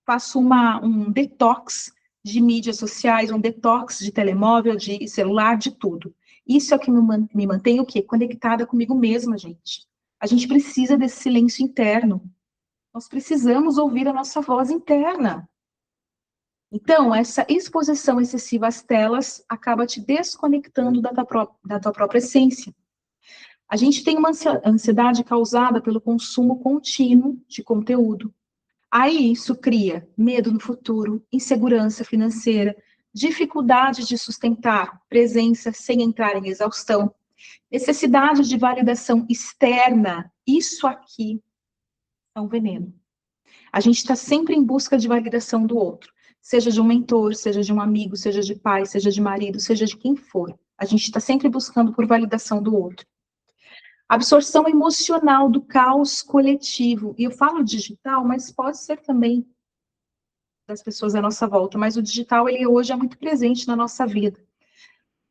Faço um detox de mídias sociais, um detox de telemóvel, de celular, de tudo. Isso é o que me mantém o quê? Conectada comigo mesma, gente. A gente precisa desse silêncio interno. Nós precisamos ouvir a nossa voz interna. Então, essa exposição excessiva às telas acaba te desconectando da tua própria essência. A gente tem uma ansiedade causada pelo consumo contínuo de conteúdo. Aí isso cria medo no futuro, insegurança financeira, dificuldade de sustentar presença sem entrar em exaustão, necessidade de validação externa. Isso aqui é um veneno. A gente está sempre em busca de validação do outro, seja de um mentor, seja de um amigo, seja de pai, seja de marido, seja de quem for. A gente está sempre buscando por validação do outro. Absorção emocional do caos coletivo. E eu falo digital, mas pode ser também das pessoas à nossa volta, mas o digital, ele hoje é muito presente na nossa vida.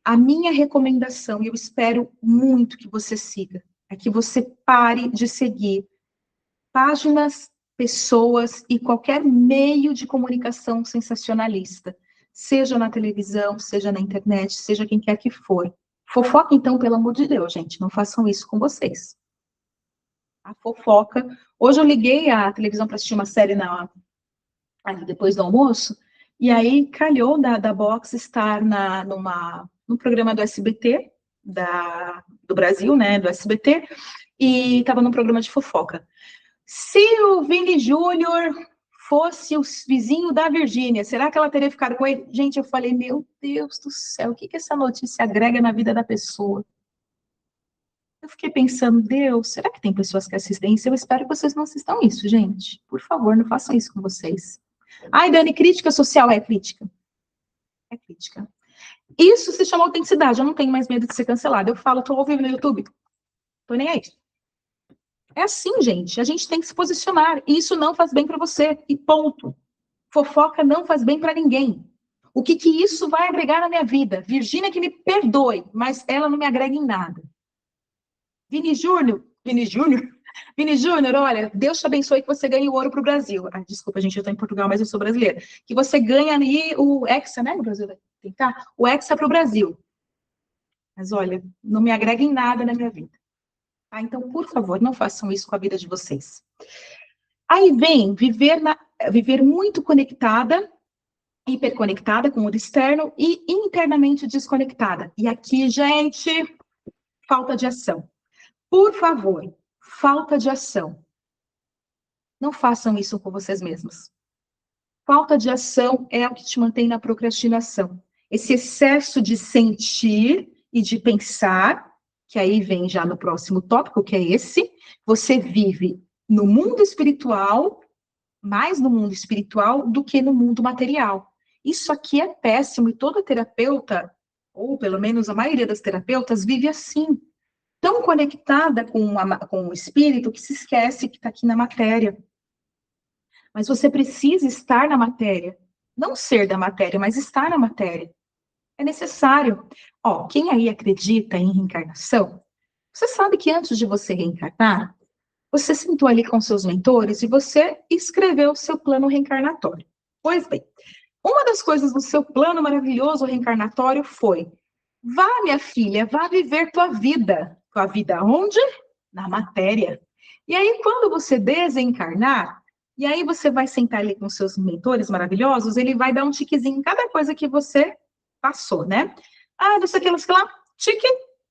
A minha recomendação, e eu espero muito que você siga, é que você pare de seguir páginas, pessoas e qualquer meio de comunicação sensacionalista, seja na televisão, seja na internet, seja quem quer que for. Fofoca, então, pelo amor de Deus, gente, não façam isso com vocês. A fofoca. Hoje eu liguei a televisão para assistir uma série ali depois do almoço, e aí calhou da Box estar num programa do SBT, do Brasil, né, do SBT, e estava num programa de fofoca. Se o Vini Júnior fosse o vizinho da Virgínia, será que ela teria ficado com ele? Gente, eu falei, meu Deus do céu, o que essa notícia agrega na vida da pessoa? Eu fiquei pensando, Deus, será que tem pessoas que assistem isso? Eu espero que vocês não assistam isso, gente. Por favor, não façam isso com vocês. Ai, Dani, crítica social é crítica. É crítica. Isso se chama autenticidade. Eu não tenho mais medo de ser cancelada. Eu falo, tô ao vivo no YouTube. Tô nem aí. É assim, gente. A gente tem que se posicionar. E isso não faz bem para você. E ponto. Fofoca não faz bem para ninguém. O que isso vai agregar na minha vida? Virgínia que me perdoe, mas ela não me agrega em nada. Vini Júnior, olha, Deus te abençoe que você ganhe o ouro para o Brasil. Ah, desculpa, gente, eu estou em Portugal, mas eu sou brasileira. Que você ganhe ali o Hexa, né? O Brasil vai tentar o Hexa para o Brasil. Mas olha, não me agrega em nada na minha vida. Ah, então, por favor, não façam isso com a vida de vocês. Aí vem viver muito conectada, hiperconectada com o mundo externo e internamente desconectada. E aqui, gente, falta de ação. Por favor, falta de ação. Não façam isso com vocês mesmos. Falta de ação é o que te mantém na procrastinação. Esse excesso de sentir e de pensar, que aí vem já no próximo tópico, que é esse, você vive no mundo espiritual, mais no mundo espiritual do que no mundo material. Isso aqui é péssimo e toda terapeuta, ou pelo menos a maioria das terapeutas, vive assim, tão conectada com o espírito que se esquece que está aqui na matéria. Mas você precisa estar na matéria. Não ser da matéria, mas estar na matéria. É necessário. Ó, quem aí acredita em reencarnação, você sabe que antes de você reencarnar, você sentou ali com seus mentores e você escreveu o seu plano reencarnatório. Pois bem, uma das coisas do seu plano maravilhoso reencarnatório foi: vá, minha filha, vá viver tua vida. Tua vida onde? Na matéria. E aí, quando você desencarnar, e aí você vai sentar ali com seus mentores maravilhosos, ele vai dar um tiquezinho em cada coisa que você passou, né? Ah, não sei o que, não sei o que lá, tique,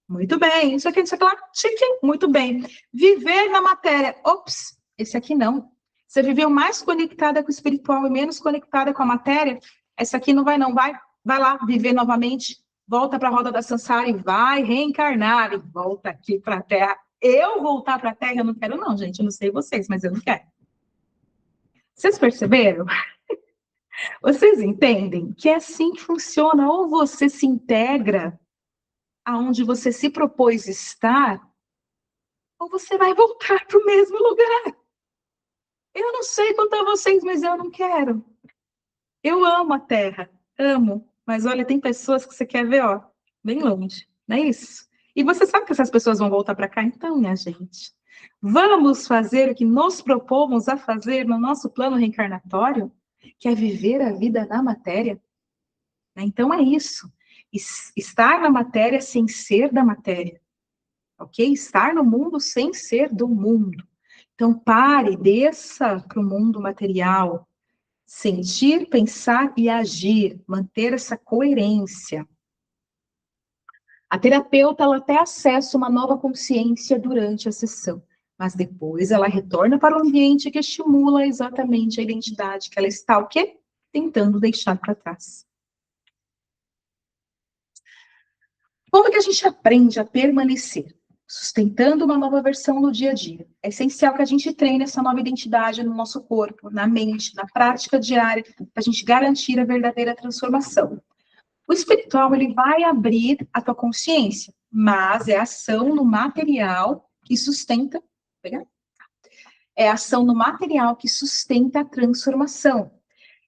muito bem. Isso aqui, não sei o que lá, tique, muito bem. Viver na matéria, ops, esse aqui não. Você viveu mais conectada com o espiritual e menos conectada com a matéria, essa aqui não vai não, vai lá, viver novamente, volta para a roda da Sansara e vai reencarnar, e volta aqui para a Terra. Eu voltar para a Terra, eu não quero não, gente, eu não sei vocês, mas eu não quero. Vocês perceberam? Vocês entendem que é assim que funciona? Ou você se integra aonde você se propôs estar, ou você vai voltar para o mesmo lugar. Eu não sei quanto a vocês, mas eu não quero. Eu amo a Terra. amo. Mas olha, tem pessoas que você quer ver, ó, bem longe, não é isso? E você sabe que essas pessoas vão voltar para cá? Então, minha gente, vamos fazer o que nos propomos a fazer no nosso plano reencarnatório, que é viver a vida na matéria. Né? Então, é isso. Estar na matéria sem ser da matéria. Ok? Estar no mundo sem ser do mundo. Então, pare, desça para o mundo material. Sentir, pensar e agir. Manter essa coerência. A terapeuta ela até acessa uma nova consciência durante a sessão, mas depois ela retorna para o ambiente que estimula exatamente a identidade que ela está, o quê? Tentando deixar para trás. Como que a gente aprende a permanecer? Sustentando uma nova versão no dia a dia. É essencial que a gente treine essa nova identidade no nosso corpo, na mente, na prática diária, para a gente garantir a verdadeira transformação. O espiritual, ele vai abrir a tua consciência, mas é a ação no material que sustenta, é a ação no material que sustenta a transformação.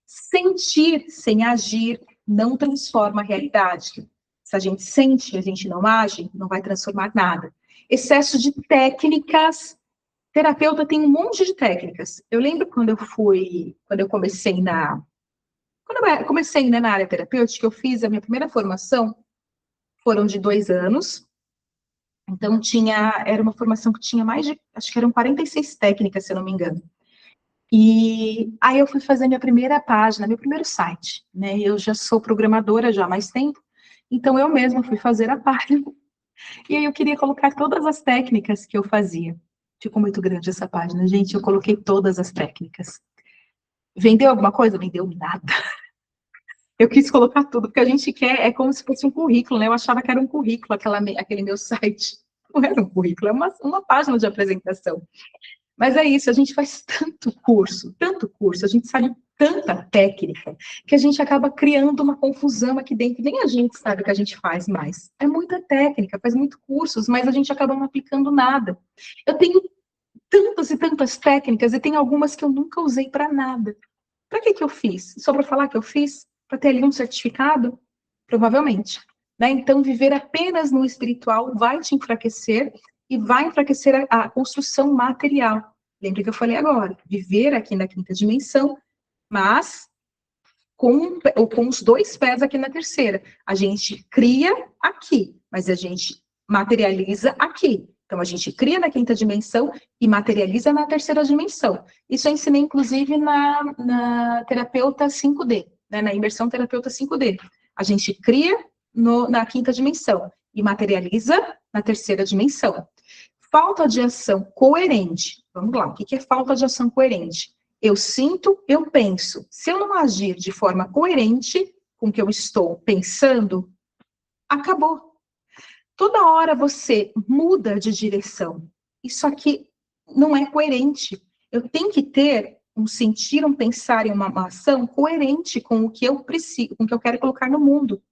Sentir sem agir não transforma a realidade. Se a gente sente e a gente não age, não vai transformar nada. Excesso de técnicas. Terapeuta tem um monte de técnicas. Eu lembro quando eu comecei né, na área terapêutica, eu fiz a minha primeira formação, foram de 2 anos. Então, era uma formação que tinha mais de, acho que eram 46 técnicas, se eu não me engano. E aí eu fui fazer minha primeira página, meu primeiro site, né? Eu já sou programadora já há mais tempo, então eu mesma fui fazer a página. E aí eu queria colocar todas as técnicas que eu fazia. Ficou muito grande essa página, gente, eu coloquei todas as técnicas. Vendeu alguma coisa? Vendeu nada. Eu quis colocar tudo, porque a gente quer, é como se fosse um currículo, né? Eu achava que era um currículo, aquele meu site. Não era um currículo, é uma página de apresentação. Mas é isso, a gente faz tanto curso, a gente sabe tanta técnica, que a gente acaba criando uma confusão aqui dentro. Nem a gente sabe o que a gente faz mais. É muita técnica, faz muitos cursos, mas a gente acaba não aplicando nada. Eu tenho tantas e tantas técnicas, e tem algumas que eu nunca usei para nada. Para que eu fiz? Só para falar que eu fiz? Para ter ali um certificado? Provavelmente. Né? Então, viver apenas no espiritual vai te enfraquecer e vai enfraquecer a construção material. Lembra que eu falei agora? Viver aqui na quinta dimensão, mas com os 2 pés aqui na terceira. A gente cria aqui, mas a gente materializa aqui. Então, a gente cria na quinta dimensão e materializa na terceira dimensão. Isso eu ensinei, inclusive, na terapeuta 5D, né? Na imersão terapeuta 5D. A gente cria na quinta dimensão e materializa na terceira dimensão. Falta de ação coerente. Vamos lá, o que é falta de ação coerente? Eu sinto, eu penso. Se eu não agir de forma coerente com o que eu estou pensando, acabou. Toda hora você muda de direção. Isso aqui não é coerente. Eu tenho que ter um sentir, um pensar e uma ação coerente com o que eu preciso, com o que eu quero colocar no mundo.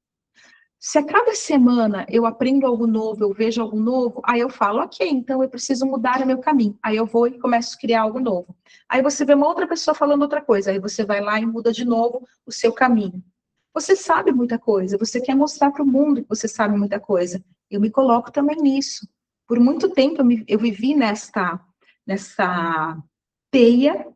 Se a cada semana eu aprendo algo novo, eu vejo algo novo, aí eu falo, ok, então eu preciso mudar o meu caminho. Aí eu vou e começo a criar algo novo. Aí você vê uma outra pessoa falando outra coisa, aí você vai lá e muda de novo o seu caminho. Você sabe muita coisa, você quer mostrar para o mundo que você sabe muita coisa. Eu me coloco também nisso. Por muito tempo eu vivi nessa teia,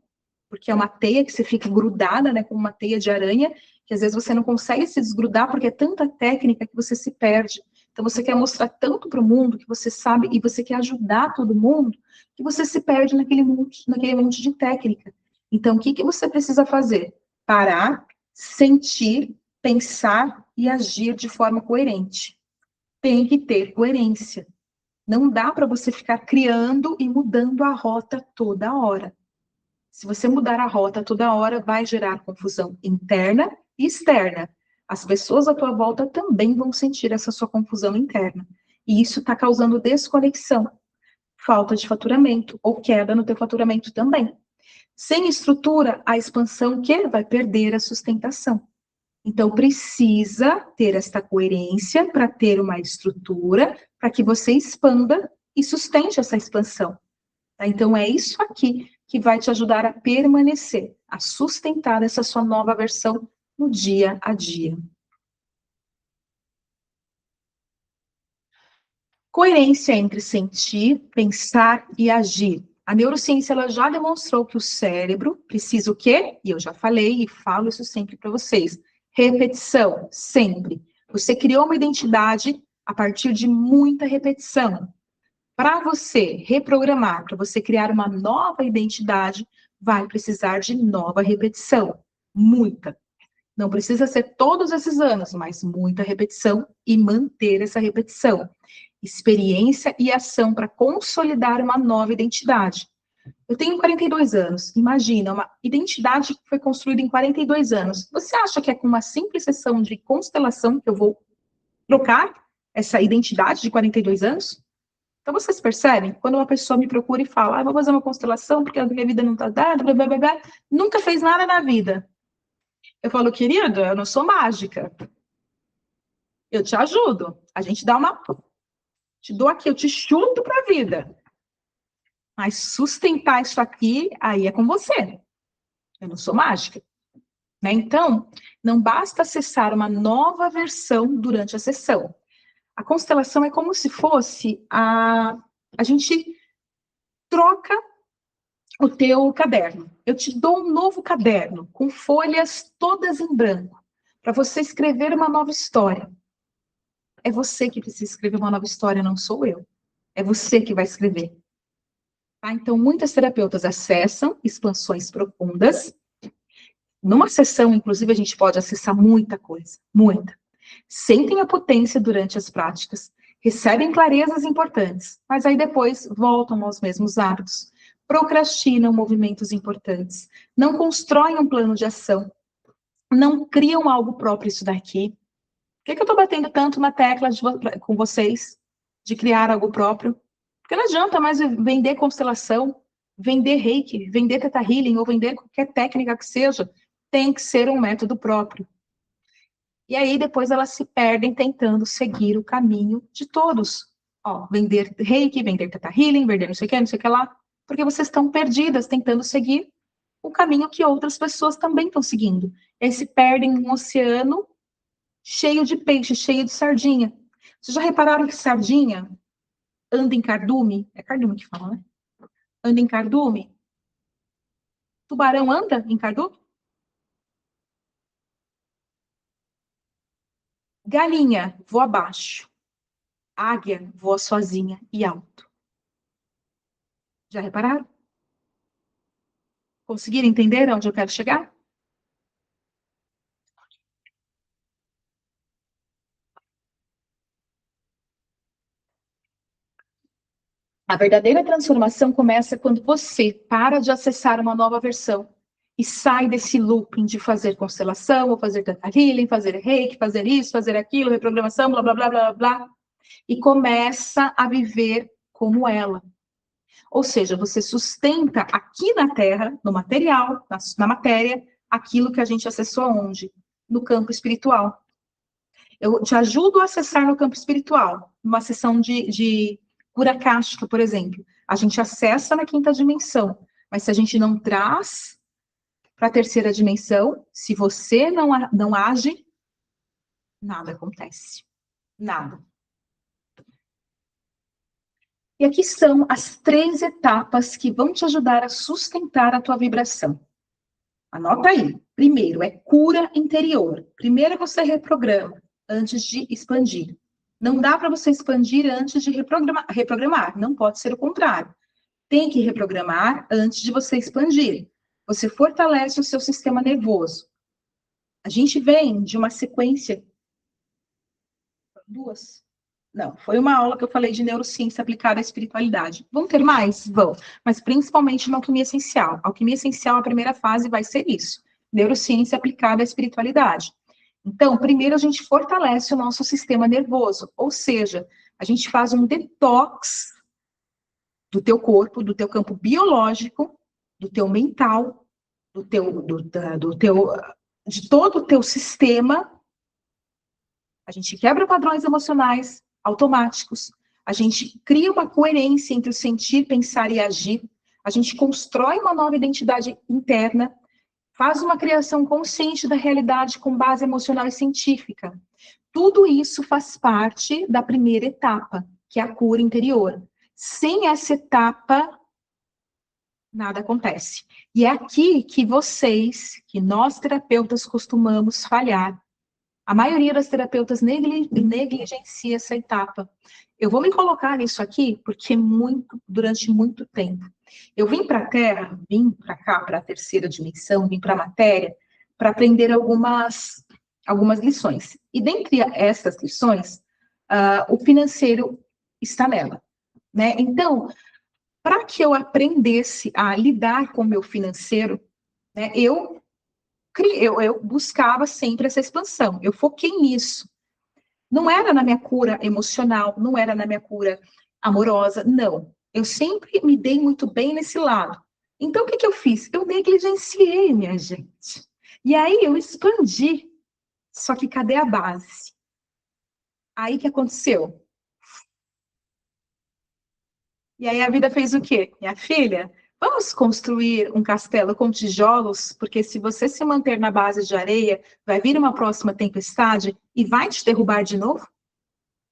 porque é uma teia que você fica grudada, né, como uma teia de aranha, que às vezes você não consegue se desgrudar porque é tanta técnica que você se perde. Então você quer mostrar tanto para o mundo que você sabe e você quer ajudar todo mundo que você se perde naquele monte de técnica. Então o que você precisa fazer? Parar, sentir, pensar e agir de forma coerente. Tem que ter coerência. Não dá para você ficar criando e mudando a rota toda hora. Se você mudar a rota toda hora, vai gerar confusão interna e externa. As pessoas à tua volta também vão sentir essa sua confusão interna. E isso está causando desconexão, falta de faturamento ou queda no teu faturamento também. Sem estrutura, a expansão que vai perder a sustentação. Então, precisa ter esta coerência para ter uma estrutura, para que você expanda e sustente essa expansão. Tá? Então, é isso aqui que vai te ajudar a permanecer, a sustentar essa sua nova versão no dia a dia. Coerência entre sentir, pensar e agir. A neurociência ela já demonstrou que o cérebro precisa o quê? E eu já falei e falo isso sempre para vocês. Repetição, sempre. Você criou uma identidade a partir de muita repetição. Para você reprogramar, para você criar uma nova identidade, vai precisar de nova repetição. Muita. Não precisa ser todos esses anos, mas muita repetição e manter essa repetição. Experiência e ação para consolidar uma nova identidade. Eu tenho 42 anos. Imagina, uma identidade que foi construída em 42 anos. Você acha que é com uma simples sessão de constelação que eu vou trocar essa identidade de 42 anos? Então, vocês percebem? Quando uma pessoa me procura e fala, vou fazer uma constelação porque a minha vida não está dada, blá, blá, blá, blá, nunca fez nada na vida. Eu falo, querido, eu não sou mágica. Eu te ajudo. A gente dá uma... Te dou aqui, eu te chuto para a vida. Mas sustentar isso aqui, aí é com você. Eu não sou mágica. Né? Então, não basta acessar uma nova versão durante a sessão. A constelação é como se fosse a gente troca o teu caderno. Eu te dou um novo caderno, com folhas todas em branco, para você escrever uma nova história. É você que precisa escrever uma nova história, não sou eu. É você que vai escrever. Tá? Então, muitas terapeutas acessam expansões profundas. Numa sessão, inclusive, a gente pode acessar muita coisa, muita. Sentem a potência durante as práticas, recebem clarezas importantes, mas aí depois voltam aos mesmos hábitos. Procrastinam movimentos importantes, não constroem um plano de ação, não criam algo próprio isso daqui. Por que eu estou batendo tanto na tecla com vocês de criar algo próprio? Porque não adianta mais vender constelação, vender reiki, vender teta healing ou vender qualquer técnica que seja. Tem que ser um método próprio. E aí depois elas se perdem tentando seguir o caminho de todos. Ó, vender reiki, vender teta healing, vender não sei o que lá. Porque vocês estão perdidas tentando seguir o caminho que outras pessoas também estão seguindo. E aí se perdem em um oceano cheio de peixe, cheio de sardinha. Vocês já repararam que sardinha anda em cardume? É cardume que fala, né? Anda em cardume. Tubarão anda em cardume? Galinha voa baixo. Águia voa sozinha e alto. Já repararam? Conseguiram entender onde eu quero chegar? A verdadeira transformação começa quando você para de acessar uma nova versão e sai desse looping de fazer constelação, ou fazer Theta Healing, fazer reiki, fazer isso, fazer aquilo, reprogramação, blá, blá, blá, blá, blá, e começa a viver como ela. Ou seja, você sustenta aqui na Terra, no material, na matéria, aquilo que a gente acessou aonde? No campo espiritual. Eu te ajudo a acessar no campo espiritual, numa sessão de cura akáshica, por exemplo. A gente acessa na quinta dimensão, mas se a gente não traz para a terceira dimensão, se você não age, nada acontece. Nada. E aqui são as 3 etapas que vão te ajudar a sustentar a tua vibração. Anota aí. Primeiro, é cura interior. Primeiro você reprograma, antes de expandir. Não dá para você expandir antes de reprogramar. Não pode ser o contrário. Tem que reprogramar antes de você expandir. Você fortalece o seu sistema nervoso. A gente vem de uma sequência... 2? Não, foi uma aula que eu falei de neurociência aplicada à espiritualidade. Vão ter mais? Vão. Mas principalmente na alquimia essencial. A alquimia essencial, a primeira fase vai ser isso. Neurociência aplicada à espiritualidade. Então, primeiro a gente fortalece o nosso sistema nervoso. Ou seja, a gente faz um detox do teu corpo, do teu campo biológico, do teu mental, de todo o teu sistema. A gente quebra padrões emocionais automáticos. A gente cria uma coerência entre o sentir, pensar e agir. A gente constrói uma nova identidade interna. Faz uma criação consciente da realidade com base emocional e científica. Tudo isso faz parte da primeira etapa, que é a cura interior. Sem essa etapa, nada acontece. E é aqui que vocês, que nós terapeutas costumamos falhar. A maioria das terapeutas negligencia essa etapa. Eu vou me colocar nisso aqui porque durante muito tempo. Eu vim para a Terra, vim para cá, para a terceira dimensão, vim para a matéria, para aprender algumas lições. E dentre essas lições, o financeiro está nela, né? Então, para que eu aprendesse a lidar com o meu financeiro, né, eu buscava sempre essa expansão, eu foquei nisso. Não era na minha cura emocional, não era na minha cura amorosa, não. Eu sempre me dei muito bem nesse lado. Então, o que eu fiz? Eu negligenciei, minha gente. E aí eu expandi. Só que cadê a base? Aí que aconteceu? E aí a vida fez o quê? Minha filha, vamos construir um castelo com tijolos, porque se você se manter na base de areia, vai vir uma próxima tempestade e vai te derrubar de novo?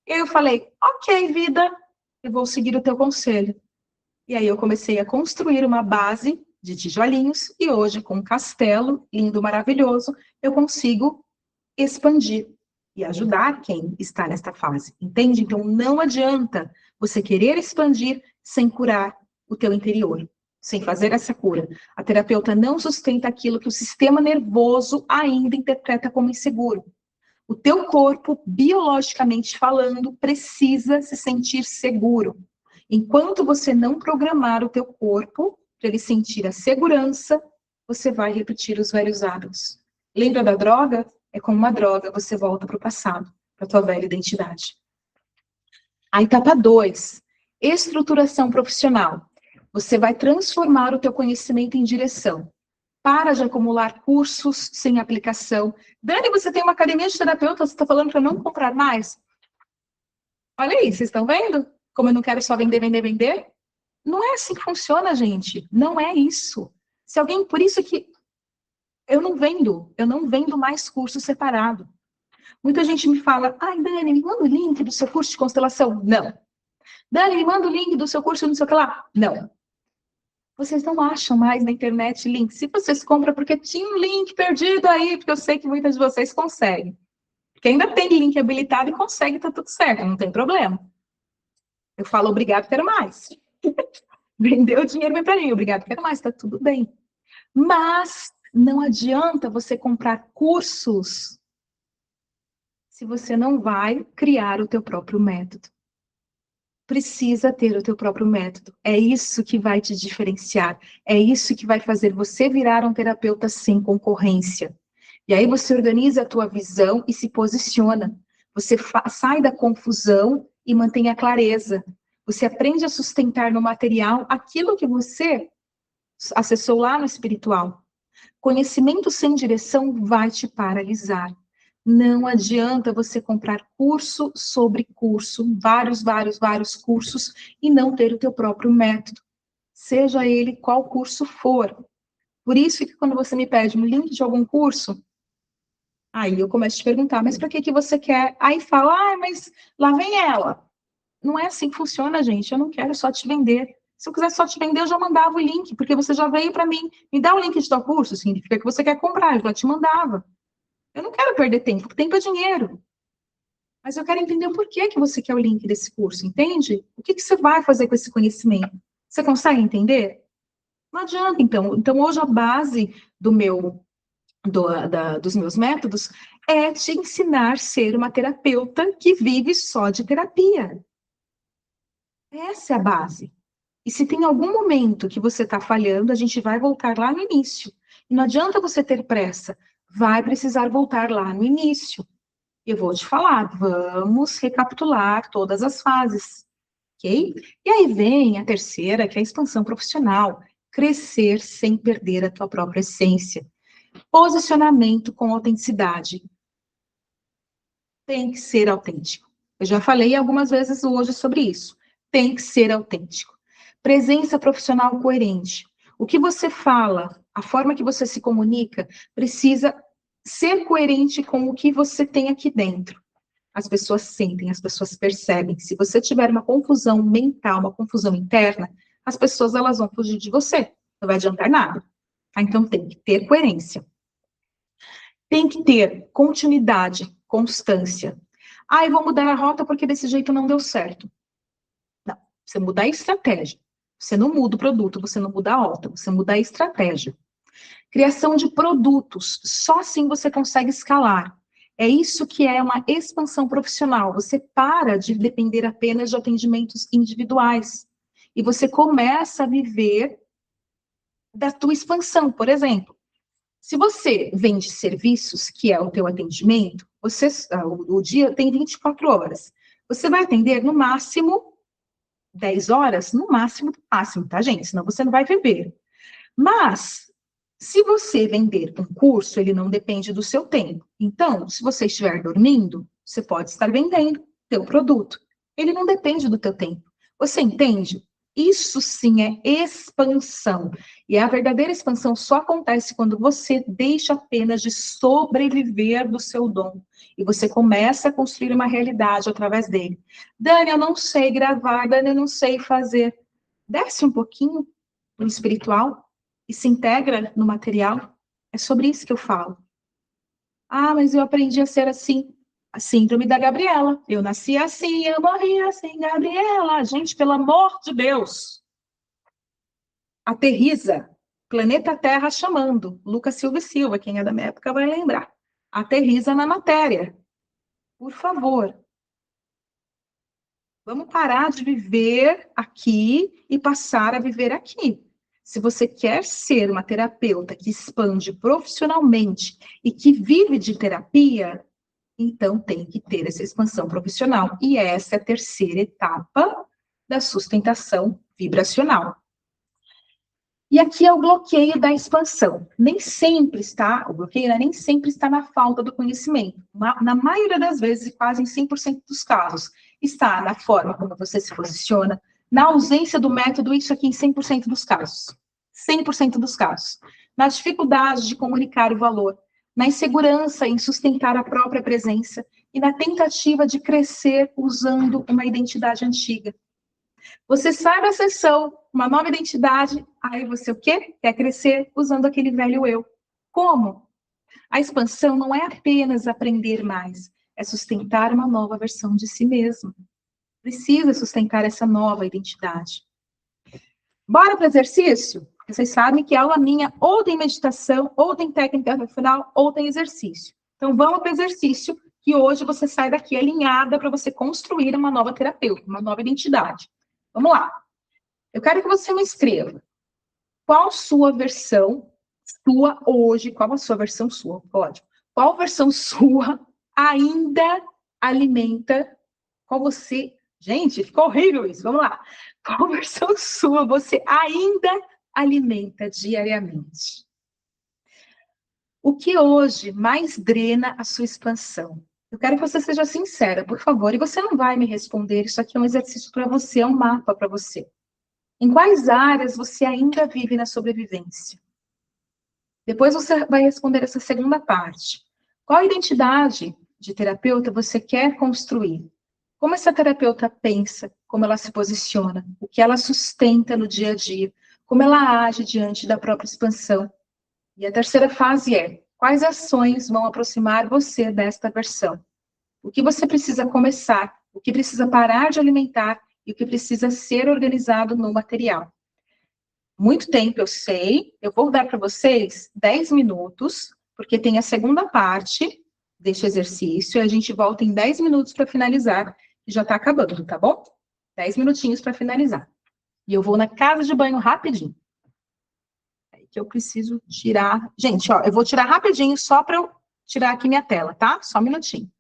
E aí eu falei, ok, vida, eu vou seguir o teu conselho. E aí eu comecei a construir uma base de tijolinhos e hoje, com um castelo lindo, maravilhoso, eu consigo expandir e ajudar quem está nesta fase, entende? Então, não adianta você querer expandir sem curar o teu interior, sem fazer essa cura. A terapeuta não sustenta aquilo que o sistema nervoso ainda interpreta como inseguro. O teu corpo, biologicamente falando, precisa se sentir seguro. Enquanto você não programar o teu corpo para ele sentir a segurança, você vai repetir os velhos hábitos. Lembra da droga? É como uma droga, você volta para o passado, para a tua velha identidade. A etapa 2, estruturação profissional. Você vai transformar o teu conhecimento em direção. Para de acumular cursos sem aplicação. Dani, você tem uma academia de terapeuta, você está falando para não comprar mais? Olha aí, vocês estão vendo? Como eu não quero só vender, vender, vender? Não é assim que funciona, gente. Não é isso. Se alguém, por isso que eu não vendo mais curso separado. Muita gente me fala, ai, Dani, me manda o link do seu curso de constelação. Não. Dani, me manda o link do seu curso não sei o que lá. Não. Vocês não acham mais na internet link. Se vocês compram, porque tinha um link perdido aí, porque eu sei que muitas de vocês conseguem. Porque ainda tem link habilitado e consegue, tá tudo certo, não tem problema. Eu falo, obrigado, quero mais. Vendeu o dinheiro, vem para mim, obrigado, quero mais, tá tudo bem. Mas não adianta você comprar cursos se você não vai criar o teu próprio método. Precisa ter o teu próprio método. É isso que vai te diferenciar. É isso que vai fazer você virar um terapeuta sem concorrência. E aí você organiza a tua visão e se posiciona. Você sai da confusão e mantém a clareza. Você aprende a sustentar no material aquilo que você acessou lá no espiritual. Conhecimento sem direção vai te paralisar. Não adianta você comprar curso sobre curso, vários cursos, e não ter o teu próprio método. Seja ele qual curso for. Por isso que quando você me pede um link de algum curso, aí eu começo a te perguntar, mas para que você quer? Aí fala, mas lá vem ela. Não é assim que funciona, gente. Eu não quero só te vender. Se eu quisesse só te vender, eu já mandava o link, porque você já veio para mim. Me dá o link de tal curso, significa que você quer comprar, eu já te mandava. Eu não quero perder tempo, porque tempo é dinheiro. Mas eu quero entender o porquê que você quer o link desse curso, entende? O que você vai fazer com esse conhecimento? Você consegue entender? Não adianta, então. Então, hoje a base dos meus métodos é te ensinar a ser uma terapeuta que vive só de terapia. Essa é a base. E se tem algum momento que você está falhando, a gente vai voltar lá no início. E não adianta você ter pressa. Vai precisar voltar lá no início. Eu vou te falar, vamos recapitular todas as fases, ok? E aí vem a terceira, que é a expansão profissional. Crescer sem perder a tua própria essência. Posicionamento com autenticidade. Tem que ser autêntico. Eu já falei algumas vezes hoje sobre isso. Tem que ser autêntico. Presença profissional coerente. O que você fala A forma que você se comunica precisa ser coerente com o que você tem aqui dentro. As pessoas sentem, as pessoas percebem. Se você tiver uma confusão mental, uma confusão interna, as pessoas elas vão fugir de você. Não vai adiantar nada. Então tem que ter coerência. Tem que ter continuidade, constância. Ah, eu vou mudar a rota porque desse jeito não deu certo. Não, você muda a estratégia. Você não muda o produto, você não muda a rota, você muda a estratégia. Criação de produtos, só assim você consegue escalar. É isso que é uma expansão profissional. Você para de depender apenas de atendimentos individuais e você começa a viver da tua expansão. Por exemplo, se você vende serviços, que é o teu atendimento, o dia tem 24 horas. Você vai atender no máximo 10 horas, no máximo, máximo, tá, gente? Senão você não vai viver. Mas, se você vender um curso, ele não depende do seu tempo. Então, se você estiver dormindo, você pode estar vendendo teu produto. Ele não depende do teu tempo. Você entende? Isso sim é expansão. E a verdadeira expansão só acontece quando você deixa apenas de sobreviver do seu dom. E você começa a construir uma realidade através dele. Dani, eu não sei gravar, Dani, eu não sei fazer. Desce um pouquinho no espiritual e se integra no material. É sobre isso que eu falo. Ah, mas eu aprendi a ser assim. A síndrome da Gabriela. Eu nasci assim, eu morri assim, Gabriela. Gente, pelo amor de Deus. Aterriza. Planeta Terra chamando. Lucas Silva e Silva, quem é da minha época vai lembrar. Aterriza na matéria. Por favor. Vamos parar de viver aqui e passar a viver aqui. Se você quer ser uma terapeuta que expande profissionalmente e que vive de terapia, então tem que ter essa expansão profissional. E essa é a terceira etapa da sustentação vibracional. E aqui é o bloqueio da expansão. Nem sempre está, o bloqueio nem sempre está na falta do conhecimento. Na maioria das vezes, quase em 100% dos casos, está na forma como você se posiciona, na ausência do método, isso aqui em 100% dos casos. 100% dos casos. Na dificuldade de comunicar o valor, na insegurança em sustentar a própria presença e na tentativa de crescer usando uma identidade antiga. Você sai da sessão, uma nova identidade, aí você o quê? Quer crescer usando aquele velho eu. Como? A expansão não é apenas aprender mais, é sustentar uma nova versão de si mesmo. Precisa sustentar essa nova identidade. Bora para o exercício? Vocês sabem que aula minha ou tem meditação, ou tem técnica no final, ou tem exercício. Então vamos para o exercício, que hoje você sai daqui alinhada para você construir uma nova terapeuta, uma nova identidade. Vamos lá. Eu quero que você me escreva. Qual sua versão sua hoje? Qual a sua versão sua? Pode. Qual versão sua ainda alimenta? Qual você? Gente, ficou horrível isso. Vamos lá. Qual versão sua você ainda alimenta diariamente? O que hoje mais drena a sua expansão? Eu quero que você seja sincera, por favor. E você não vai me responder. Isso aqui é um exercício para você, é um mapa para você. Em quais áreas você ainda vive na sobrevivência? Depois você vai responder essa segunda parte. Qual identidade de terapeuta você quer construir? Como essa terapeuta pensa, como ela se posiciona, o que ela sustenta no dia a dia, como ela age diante da própria expansão. E a terceira fase é: quais ações vão aproximar você desta versão? O que você precisa começar, o que precisa parar de alimentar e o que precisa ser organizado no material. Muito tempo, eu sei. Eu vou dar para vocês 10 minutos, porque tem a segunda parte deste exercício, e a gente volta em 10 minutos para finalizar, e já está acabando, tá bom? 10 minutinhos para finalizar. E eu vou na casa de banho rapidinho. É que eu preciso tirar. Gente, ó, eu vou tirar rapidinho só para eu tirar aqui minha tela, tá? Só um minutinho.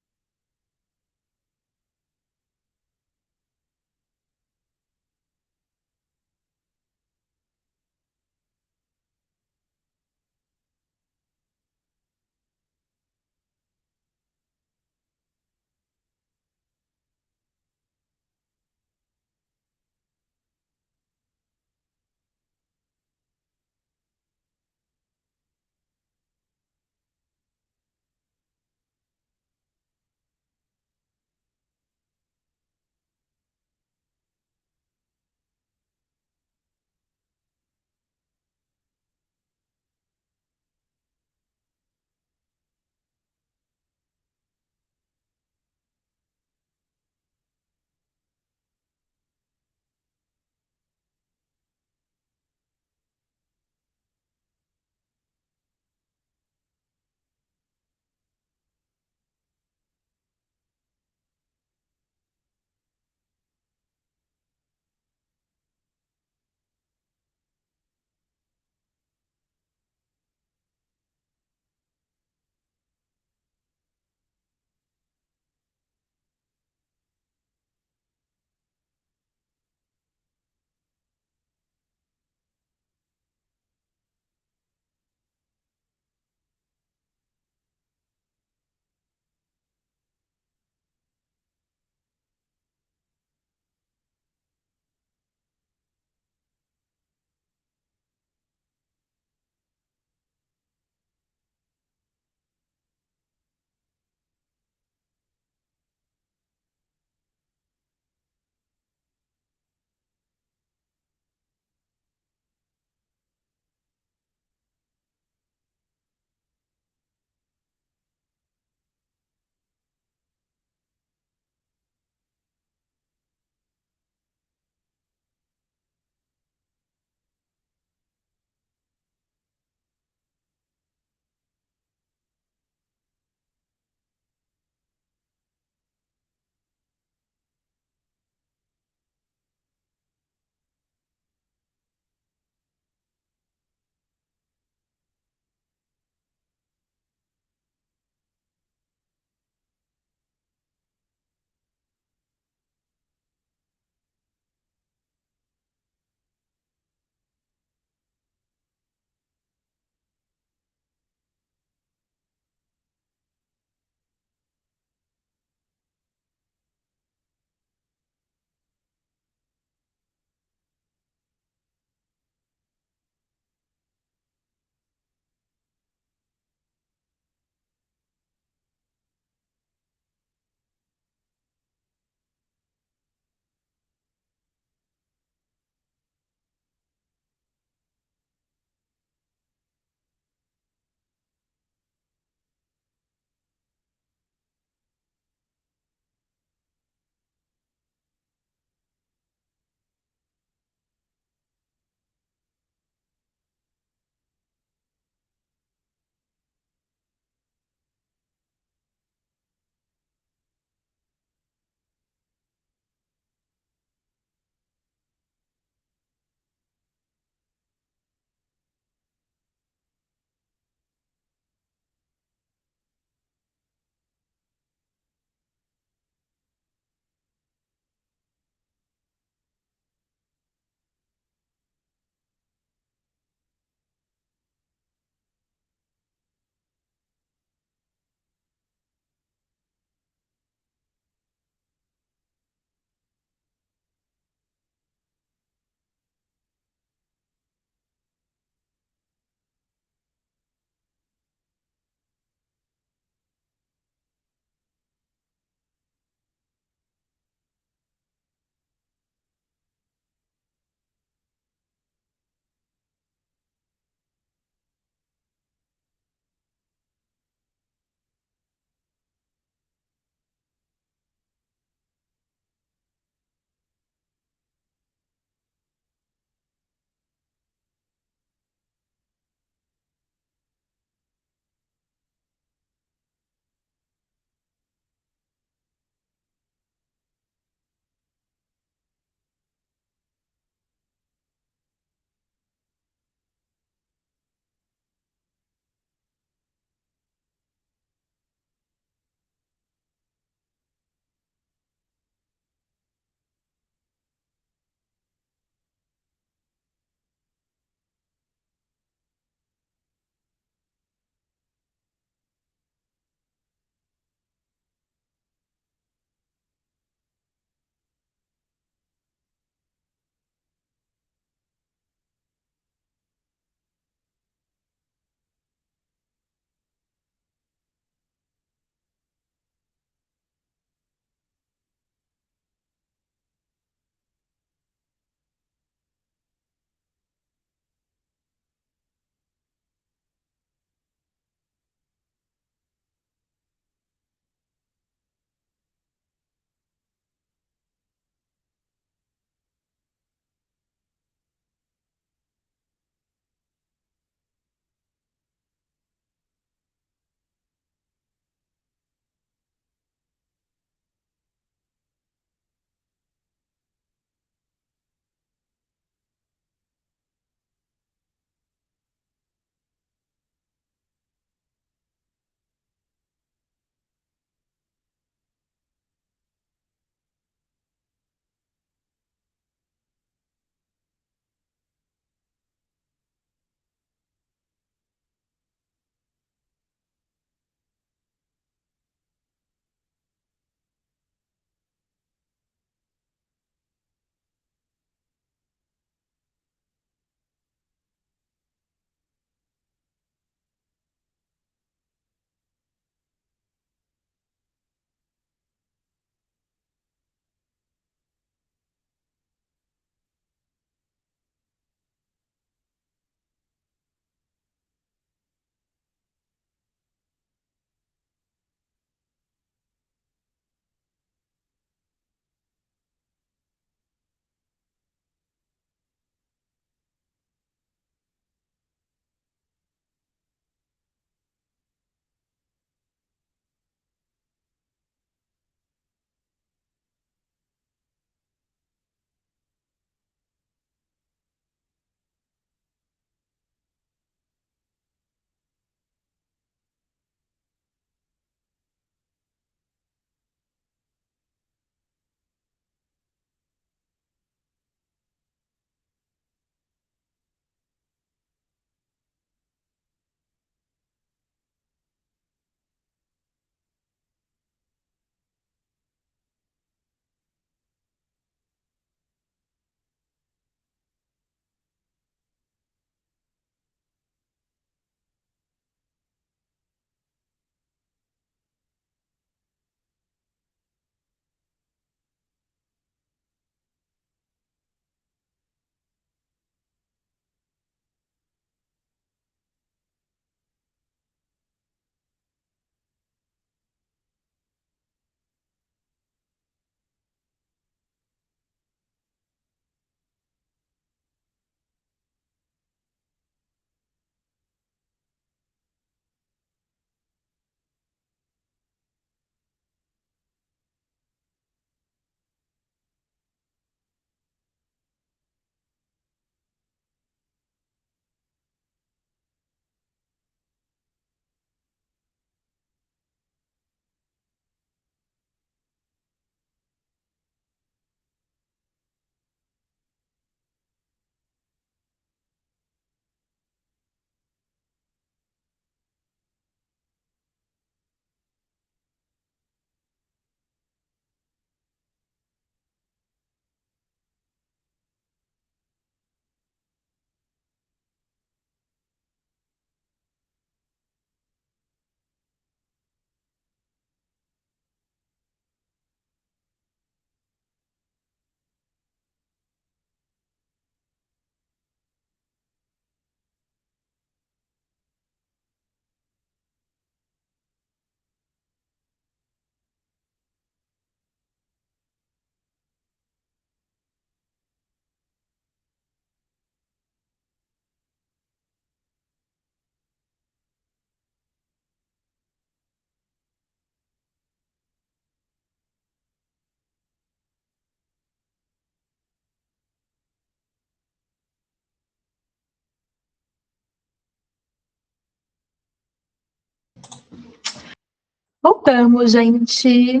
Voltamos, gente.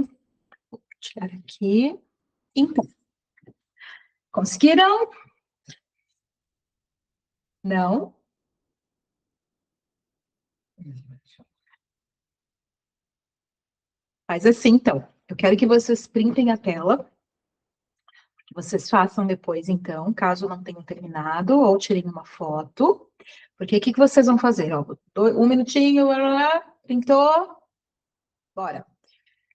Vou tirar aqui. Então, conseguiram? Não? Faz assim, então. Eu quero que vocês printem a tela, que vocês façam depois, então, caso não tenham terminado, ou tirem uma foto. Porque o que vocês vão fazer? Ó, um minutinho, printou, bora.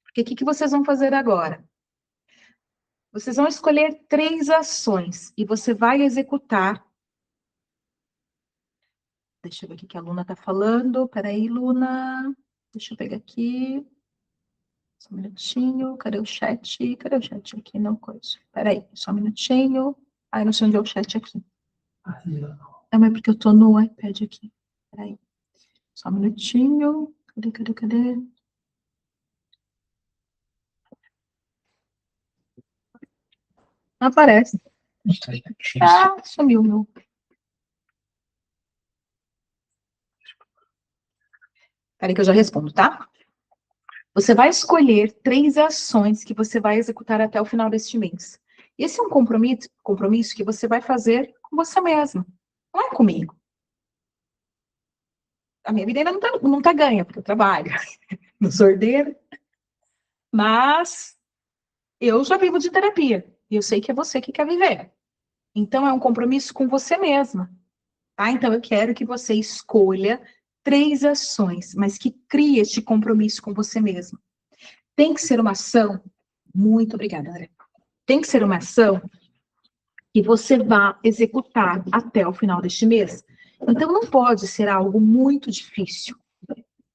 Porque o que vocês vão fazer agora? Vocês vão escolher 3 ações e você vai executar. Deixa eu ver o que a Luna está falando. Peraí, Luna. Deixa eu pegar aqui. Só um minutinho. Cadê o chat? Cadê o chat aqui? Não, coisa. Peraí, só um minutinho. Ai, não sei onde é o chat aqui. Não, é porque eu tô no iPad aqui. Peraí. Só um minutinho. Cadê? Não aparece. Ah, sumiu, meu. Peraí que eu já respondo, tá? Você vai escolher 3 ações que você vai executar até o final deste mês. Esse é um compromisso que você vai fazer com você mesmo, não é comigo. A minha vida ainda não tá ganha, porque eu trabalho no sordeiro, mas eu já vivo de terapia, e eu sei que é você que quer viver. Então, é um compromisso com você mesma, tá? Então, eu quero que você escolha 3 ações, mas que crie este compromisso com você mesma. Tem que ser uma ação. Muito obrigada, André. Tem que ser uma ação que você vá executar até o final deste mês. Então, não pode ser algo muito difícil,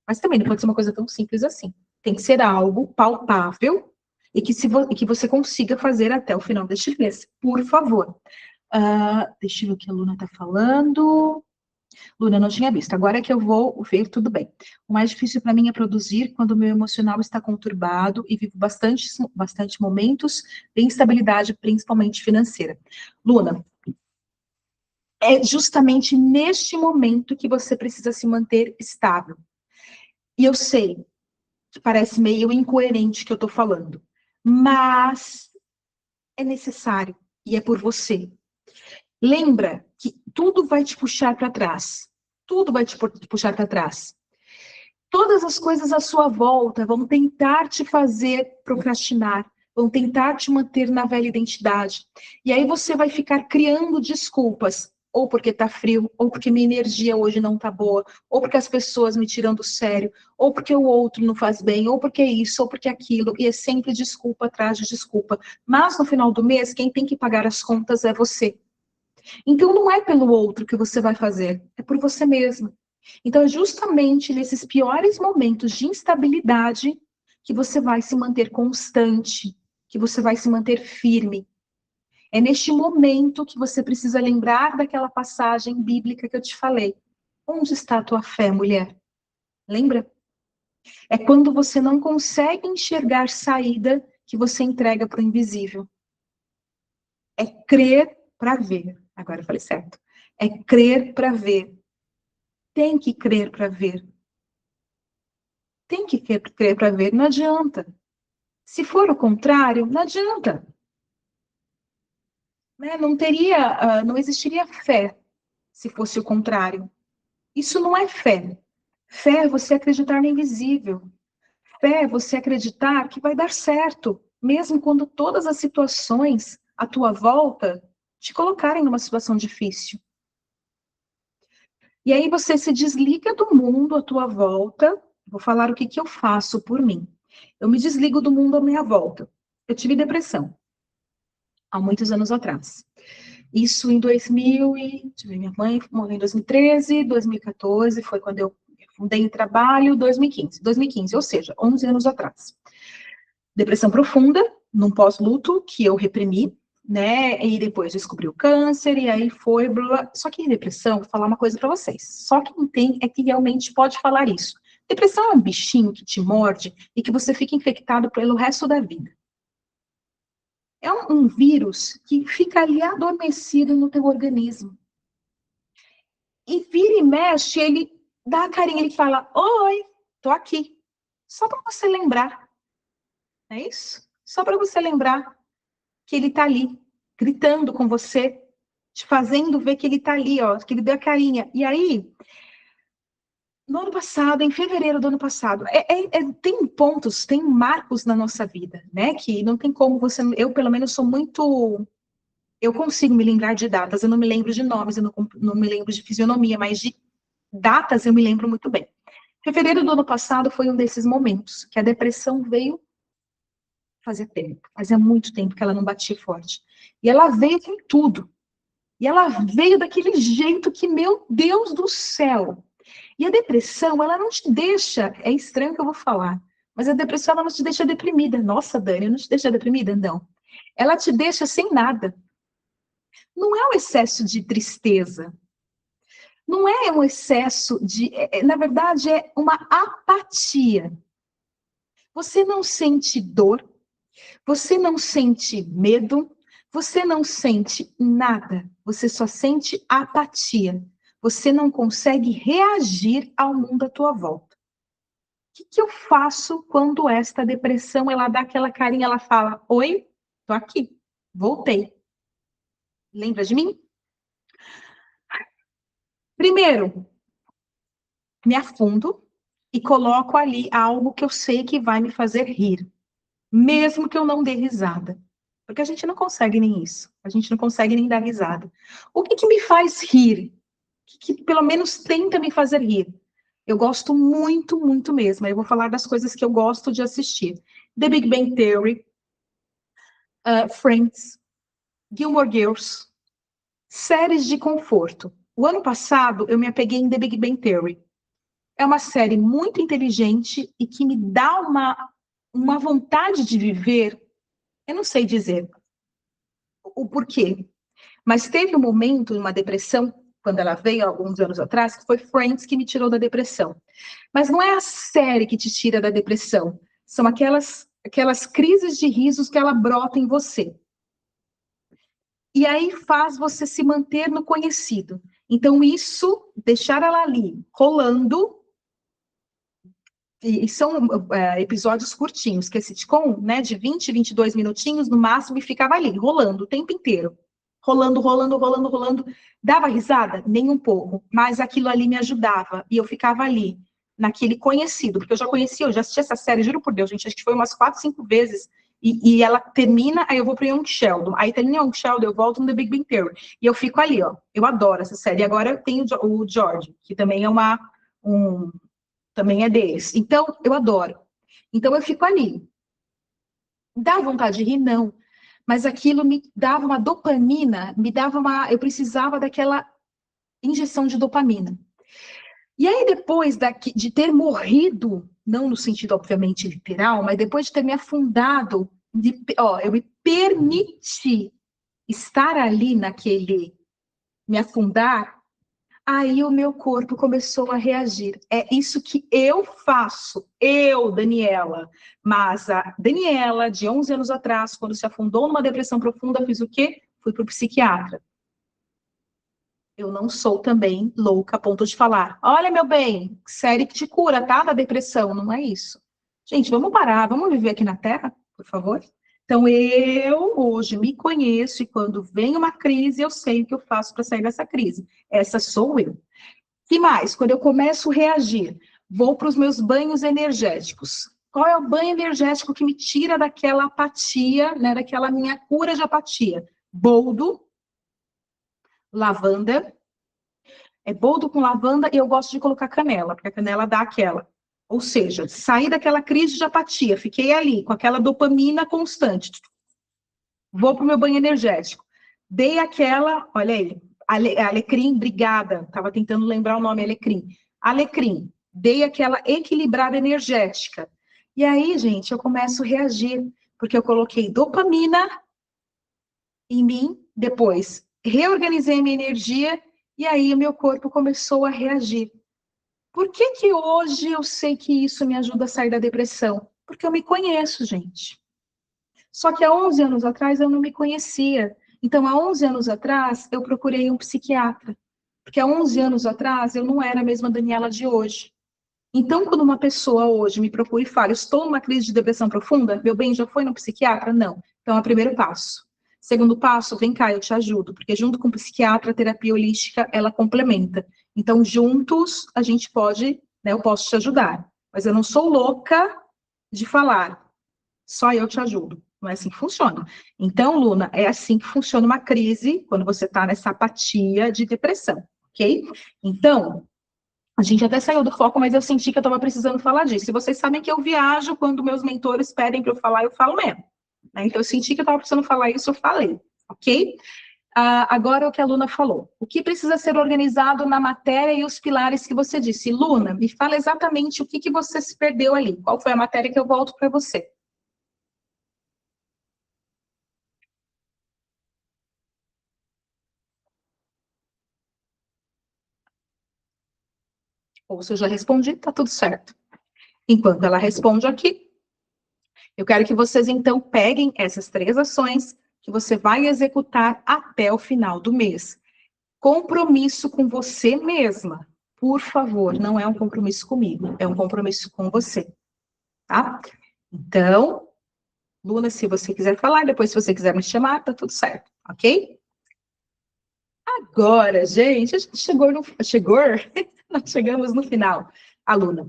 mas também não pode ser uma coisa tão simples assim. Tem que ser algo palpável e que você consiga fazer até o final deste mês, por favor. Deixa eu ver o que a Luna está falando. Luna, não tinha visto. Agora é que eu vou ver, tudo bem. O mais difícil para mim é produzir quando o meu emocional está conturbado e vivo bastante momentos de instabilidade, principalmente financeira. Luna, é justamente neste momento que você precisa se manter estável. E eu sei que parece meio incoerente o que eu estou falando, mas é necessário e é por você. Lembra que tudo vai te puxar para trás. Tudo vai te puxar para trás. Todas as coisas à sua volta vão tentar te fazer procrastinar, vão tentar te manter na velha identidade. E aí você vai ficar criando desculpas, ou porque tá frio, ou porque minha energia hoje não tá boa, ou porque as pessoas me tiram do sério, ou porque o outro não faz bem, ou porque isso, ou porque aquilo, e é sempre desculpa atrás de desculpa. Mas no final do mês, quem tem que pagar as contas é você. Então não é pelo outro que você vai fazer, é por você mesmo. Então, é justamente nesses piores momentos de instabilidade que você vai se manter constante, que você vai se manter firme. É neste momento que você precisa lembrar daquela passagem bíblica que eu te falei. Onde está a tua fé, mulher? Lembra? É quando você não consegue enxergar saída que você entrega para o invisível. É crer para ver. Agora eu falei certo. É crer para ver. Tem que crer para ver. Tem que crer para ver, não adianta. Se for o contrário, não adianta. Né? Não existiria fé se fosse o contrário. Isso não é fé. Fé é você acreditar no invisível. Fé é você acreditar que vai dar certo, mesmo quando todas as situações à tua volta te colocarem numa situação difícil. E aí você se desliga do mundo à tua volta. Vou falar o que eu faço por mim. Eu me desligo do mundo à minha volta. Eu tive depressão há muitos anos atrás. Isso em 2000 e... Minha mãe morreu em 2013, 2014 foi quando eu fundei o trabalho, 2015, ou seja, 11 anos atrás. Depressão profunda, num pós-luto, que eu reprimi, né, e depois descobri o câncer, e aí foi... Blá. Só que em depressão, vou falar uma coisa para vocês, só quem tem é que realmente pode falar isso. Depressão é um bichinho que te morde e que você fica infectado pelo resto da vida. É um vírus que fica ali adormecido no teu organismo. E vira e mexe, ele dá a carinha, ele fala, oi, tô aqui. Só para você lembrar, não é isso? Só para você lembrar que ele está ali, gritando com você, te fazendo ver que ele está ali, ó, que ele deu a carinha. E aí, no ano passado, em fevereiro do ano passado, tem pontos, tem marcos na nossa vida, né? Que não tem como você. Eu, pelo menos, sou muito. Eu consigo me lembrar de datas, eu não me lembro de nomes, eu não me lembro de fisionomia, mas de datas eu me lembro muito bem. Fevereiro do ano passado foi um desses momentos que a depressão veio fazia tempo, fazia muito tempo que ela não batia forte. E ela veio com tudo. E ela veio daquele jeito que, meu Deus do céu. E a depressão, ela não te deixa, é estranho que eu vou falar, mas a depressão, ela não te deixa deprimida. Nossa, Dani, não te deixa deprimida? Não. Ela te deixa sem nada. Não é um excesso de tristeza. Não é um excesso de. Na verdade, é uma apatia. Você não sente dor, você não sente medo, você não sente nada. Você só sente apatia. Você não consegue reagir ao mundo à tua volta. O que eu faço quando esta depressão, ela dá aquela carinha, ela fala, oi, tô aqui, voltei. Lembra de mim? Primeiro, me afundo e coloco ali algo que eu sei que vai me fazer rir, mesmo que eu não dê risada. Porque a gente não consegue nem isso. A gente não consegue nem dar risada. O que me faz rir? O que pelo menos tenta me fazer rir? Eu gosto muito, muito mesmo. Eu vou falar das coisas que eu gosto de assistir. The Big Bang Theory, Friends, Gilmore Girls, séries de conforto. O ano passado, eu me apeguei em The Big Bang Theory. É uma série muito inteligente e que me dá uma vontade de viver. Eu não sei dizer o porquê, mas teve um momento, uma depressão, quando ela veio, alguns anos atrás, que foi Friends que me tirou da depressão. Mas não é a série que te tira da depressão, são aquelas crises de risos que ela brota em você. E aí faz você se manter no conhecido. Então, isso, deixar ela ali, rolando, e são episódios curtinhos, que é sitcom, né, de 20, 22 minutinhos no máximo, e ficava ali, rolando o tempo inteiro. Rolando, rolando, rolando, rolando. Dava risada? Nem um pouco. Mas aquilo ali me ajudava. E eu ficava ali, naquele conhecido, porque eu já conhecia, eu já assisti essa série, juro por Deus, gente, acho que foi umas 4, 5 vezes. E ela termina, aí eu vou para Young Sheldon. Aí termina Young Sheldon, eu volto no The Big Bang Theory. E eu fico ali, ó. Eu adoro essa série. E agora eu tenho o George, que também é também é desse. Então, eu adoro. Então, eu fico ali. Dá vontade de rir? Não. Mas aquilo me dava uma dopamina, me dava uma. Eu precisava daquela injeção de dopamina. E aí, depois de ter morrido, não no sentido, obviamente, literal, mas depois de ter me afundado, eu me permiti estar ali naquele, me afundar, aí o meu corpo começou a reagir. É isso que eu faço, eu, Daniela. Mas a Daniela, de 11 anos atrás, quando se afundou numa depressão profunda, fiz o quê? Fui para o psiquiatra. Eu não sou também louca a ponto de falar, olha, meu bem, série que te cura, tá? Da depressão. Não é isso. Gente, vamos parar, vamos viver aqui na Terra, por favor? Então, eu hoje me conheço e quando vem uma crise, eu sei o que eu faço para sair dessa crise. Essa sou eu. Que mais? Quando eu começo a reagir, vou para os meus banhos energéticos. Qual é o banho energético que me tira daquela apatia, né, daquela minha cura de apatia? Boldo, lavanda. É boldo com lavanda e eu gosto de colocar canela, porque a canela dá aquela. Ou seja, saí daquela crise de apatia, fiquei ali com aquela dopamina constante. Vou para o meu banho energético. Dei aquela, olha aí, alecrim, brigada. Estava tentando lembrar o nome, alecrim. Alecrim. Dei aquela equilibrada energética. E aí, gente, eu começo a reagir, porque eu coloquei dopamina em mim, depois reorganizei minha energia, e aí o meu corpo começou a reagir. Por que hoje eu sei que isso me ajuda a sair da depressão? Porque eu me conheço, gente. Só que há 11 anos atrás eu não me conhecia. Então, há 11 anos atrás, eu procurei um psiquiatra. Porque há 11 anos atrás eu não era a mesma Daniela de hoje. Então, quando uma pessoa hoje me procura e fala, estou numa crise de depressão profunda, meu bem, já foi no psiquiatra? Não. Então, é o primeiro passo. Segundo passo, vem cá, eu te ajudo, porque junto com o psiquiatra, a terapia holística, ela complementa. Então, juntos, a gente pode, né, eu posso te ajudar. Mas eu não sou louca de falar, só eu te ajudo. Não é assim que funciona. Então, Luna, é assim que funciona uma crise, quando você está nessa apatia de depressão, ok? Então, a gente até saiu do foco, mas eu senti que eu estava precisando falar disso. E vocês sabem que eu viajo quando meus mentores pedem para eu falo mesmo. Né? Então, eu senti que eu estava precisando falar isso, eu falei, ok? Agora, o que a Luna falou. O que precisa ser organizado na matéria e os pilares que você disse? Luna, me fala exatamente o que você se perdeu ali. Qual foi a matéria que eu volto para você? Ou se eu já respondi, tá tudo certo. Enquanto ela responde aqui, eu quero que vocês, então, peguem essas 3 ações que você vai executar até o final do mês. Compromisso com você mesma. Por favor, não é um compromisso comigo, é um compromisso com você, tá? Então, Luna, se você quiser falar, depois se você quiser me chamar, tá tudo certo, ok? Agora, gente, a gente nós chegamos no final. Aluna,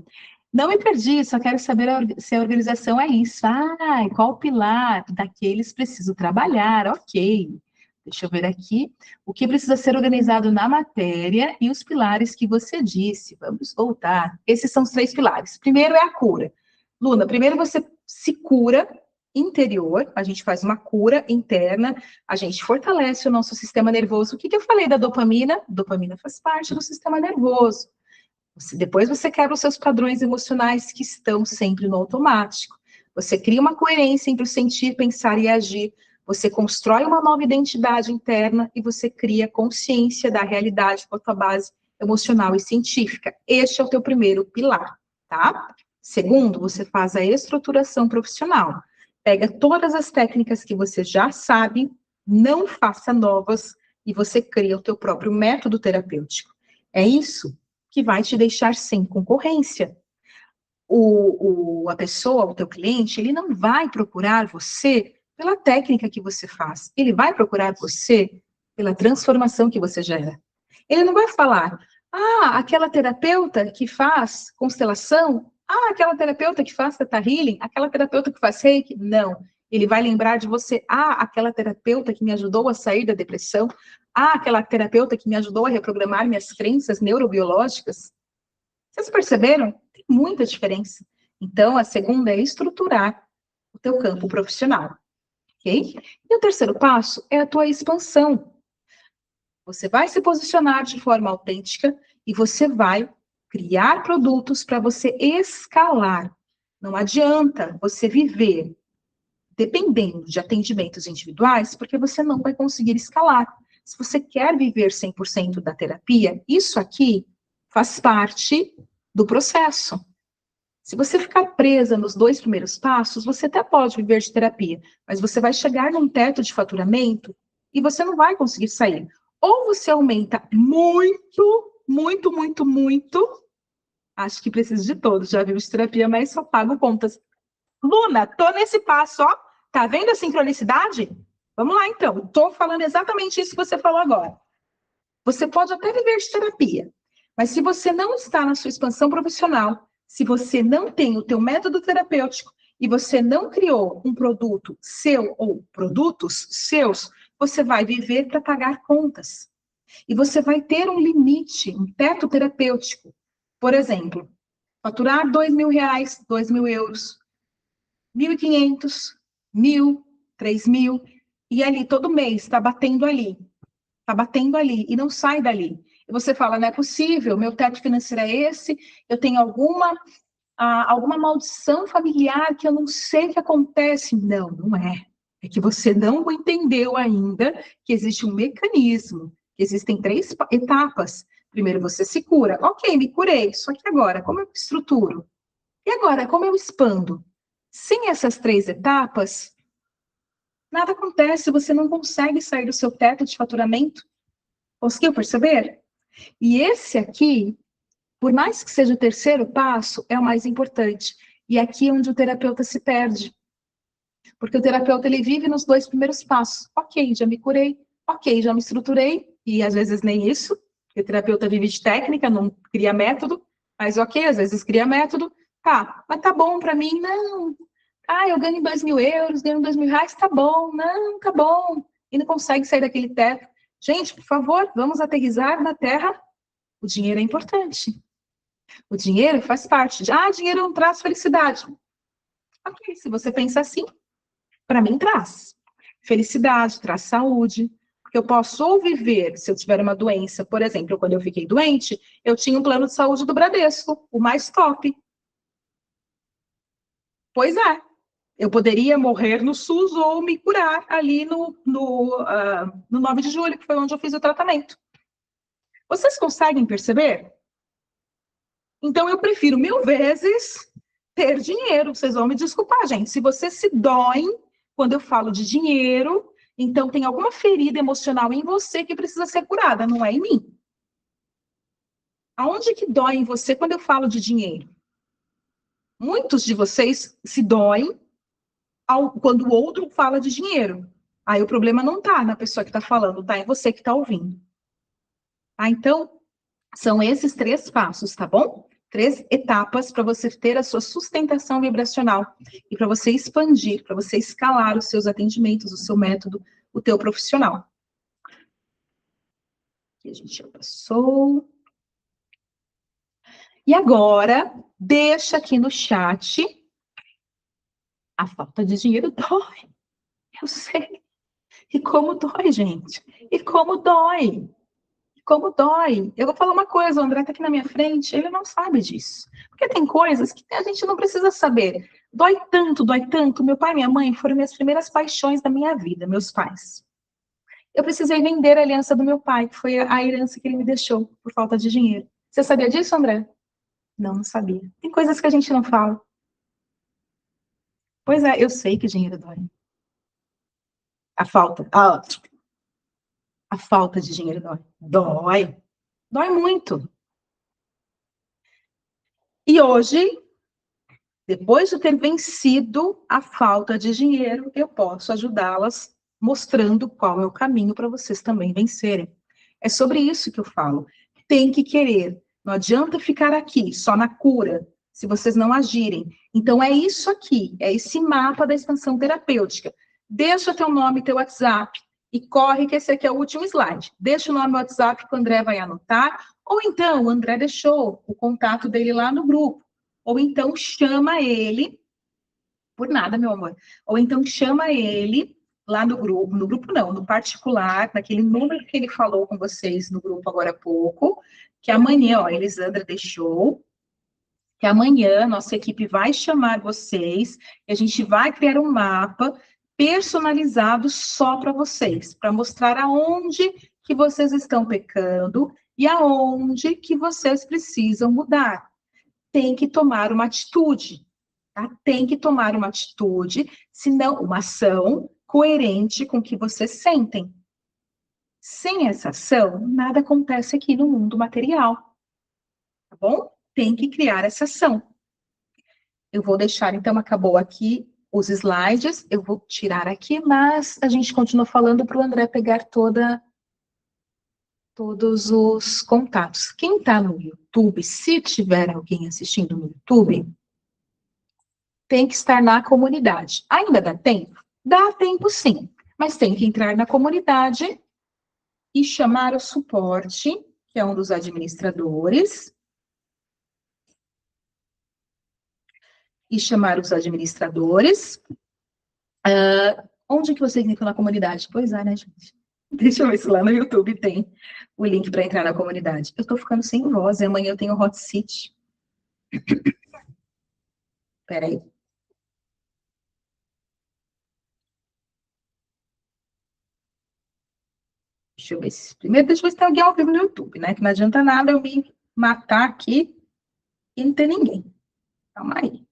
não me perdi, só quero saber se a organização é isso. Ah, qual o pilar daqueles preciso trabalhar? Ok. Deixa eu ver aqui. O que precisa ser organizado na matéria e os pilares que você disse. Vamos voltar. Esses são os 3 pilares. Primeiro é a cura. Luna, primeiro você se cura interior, a gente faz uma cura interna, a gente fortalece o nosso sistema nervoso. O que eu falei da dopamina? Dopamina faz parte do sistema nervoso. Depois você quebra os seus padrões emocionais que estão sempre no automático. Você cria uma coerência entre o sentir, pensar e agir. Você constrói uma nova identidade interna e você cria consciência da realidade com a tua base emocional e científica. Este é o teu primeiro pilar, tá? Segundo, você faz a estruturação profissional. Pega todas as técnicas que você já sabe, não faça novas e você cria o teu próprio método terapêutico. É isso que vai te deixar sem concorrência. A pessoa, o teu cliente, ele não vai procurar você pela técnica que você faz, ele vai procurar você pela transformação que você gera. Ele não vai falar, aquela terapeuta que faz constelação, aquela terapeuta que faz Theta Healing, aquela terapeuta que faz Reiki. Não. Ele vai lembrar de você, aquela terapeuta que me ajudou a sair da depressão, aquela terapeuta que me ajudou a reprogramar minhas crenças neurobiológicas. Vocês perceberam? Tem muita diferença. Então, a segunda é estruturar o teu campo profissional, ok? E o terceiro passo é a tua expansão. Você vai se posicionar de forma autêntica e você vai criar produtos para você escalar. Não adianta você viver dependendo de atendimentos individuais, porque você não vai conseguir escalar. Se você quer viver 100% da terapia, isso aqui faz parte do processo. Se você ficar presa nos 2 primeiros passos, você até pode viver de terapia, mas você vai chegar num teto de faturamento e você não vai conseguir sair. Ou você aumenta muito, muito, muito, muito. Acho que preciso de todos, já vivo de terapia, mas só pago contas. Luna, tô nesse passo, ó. Tá vendo a sincronicidade? Vamos lá, então. Tô falando exatamente isso que você falou agora. Você pode até viver de terapia, mas se você não está na sua expansão profissional, se você não tem o teu método terapêutico e você não criou um produto seu ou produtos seus, você vai viver para pagar contas. E você vai ter um limite, um teto terapêutico. Por exemplo, faturar R$ 2.000, 2.000 euros, 1.500, 1.000, 3.000, e ali todo mês está batendo ali e não sai dali. E você fala, não é possível, meu teto financeiro é esse, eu tenho alguma maldição familiar que eu não sei o que acontece. Não, não é. É que você não entendeu ainda que existe um mecanismo, que existem 3 etapas. Primeiro você se cura. Ok, me curei, só que agora, como eu estruturo? E agora, como eu expando? Sem essas 3 etapas, nada acontece, você não consegue sair do seu teto de faturamento. Conseguiu perceber? E esse aqui, Por mais que seja o terceiro passo, é o mais importante. E aqui é onde o terapeuta se perde. Porque o terapeuta, ele vive nos 2 primeiros passos. Ok, já me curei. Ok, já me estruturei. E às vezes nem isso. Porque o terapeuta vive de técnica, não cria método. Mas ok, às vezes cria método. Tá, mas tá bom para mim? Não. Ah, eu ganho 2.000 euros, ganho 2.000 reais, tá bom. Não, tá bom. E não consegue sair daquele teto. Gente, por favor, vamos aterrissar na terra. O dinheiro é importante. O dinheiro faz parte. Dinheiro não traz felicidade. Ok, se você pensa assim, para mim traz felicidade, traz saúde, porque eu posso ou viver, se eu tiver uma doença, por exemplo, quando eu fiquei doente, eu tinha um plano de saúde do Bradesco, o mais top. Pois é, eu poderia morrer no SUS ou me curar ali no 9 de julho, que foi onde eu fiz o tratamento. Vocês conseguem perceber? Então, eu prefiro 1.000 vezes ter dinheiro. Vocês vão me desculpar, gente. Se você se doem quando eu falo de dinheiro, então tem alguma ferida emocional em você que precisa ser curada, não é em mim. Aonde que dói em você quando eu falo de dinheiro? Muitos de vocês se doem quando o outro fala de dinheiro. Aí o problema não está na pessoa que está falando, está em você que está ouvindo. Então, são esses 3 passos, tá bom? 3 etapas para você ter a sua sustentação vibracional e para você expandir, para você escalar os seus atendimentos, o seu método, o teu profissional. Aqui a gente já passou. E agora, deixa aqui no chat. A falta de dinheiro dói. Eu sei. E como dói, gente? E como dói? Como dói. Eu vou falar uma coisa, o André está aqui na minha frente, ele não sabe disso. Porque tem coisas que a gente não precisa saber. Dói tanto, dói tanto. Meu pai e minha mãe foram minhas primeiras paixões da minha vida, meus pais. Eu precisei vender a aliança do meu pai, que foi a herança que ele me deixou, por falta de dinheiro. Você sabia disso, André? Não, não sabia. Tem coisas que a gente não fala. Pois é, eu sei que dinheiro dói. A falta de dinheiro dói. Dói. Dói muito. E hoje, depois de ter vencido a falta de dinheiro, eu posso ajudá-las mostrando qual é o caminho para vocês também vencerem. É sobre isso que eu falo. Tem que querer. Não adianta ficar aqui só na cura, se vocês não agirem. Então, é isso aqui, é esse mapa da expansão terapêutica. Deixa teu nome, teu WhatsApp, e corre que esse aqui é o último slide. Deixa o nome no WhatsApp que o André vai anotar, ou então o André deixou o contato dele lá no grupo. Ou então chama ele, por nada, meu amor. Ou então chama ele lá no grupo não, no particular, naquele número que ele falou com vocês no grupo agora há pouco, que amanhã, ó, a Elisandra deixou, que amanhã nossa equipe vai chamar vocês e a gente vai criar um mapa personalizado só para vocês, para mostrar aonde que vocês estão pecando e aonde que vocês precisam mudar. Tem que tomar uma atitude, tá? Tem que tomar uma atitude, senão uma ação coerente com o que vocês sentem. Sem essa ação, nada acontece aqui no mundo material, tá bom? Tem que criar essa ação. Eu vou deixar, então, acabou aqui os slides, eu vou tirar aqui, mas a gente continua falando para o André pegar todos os contatos. Quem está no YouTube, se tiver alguém assistindo no YouTube, tem que estar na comunidade. Ainda dá tempo? Dá tempo sim, mas tem que entrar na comunidade e chamar o suporte, que é um dos administradores, e chamar os administradores. Onde que vocês entram na comunidade? Pois é, né, gente? Deixa eu ver se lá no YouTube tem o link para entrar na comunidade. Eu tô ficando sem voz, e amanhã eu tenho hot seat. Peraí. Deixa eu ver se... Primeiro, deixa eu ver se tem alguém ao vivo no YouTube, né? Que não adianta nada eu me matar aqui e não ter ninguém. Calma aí.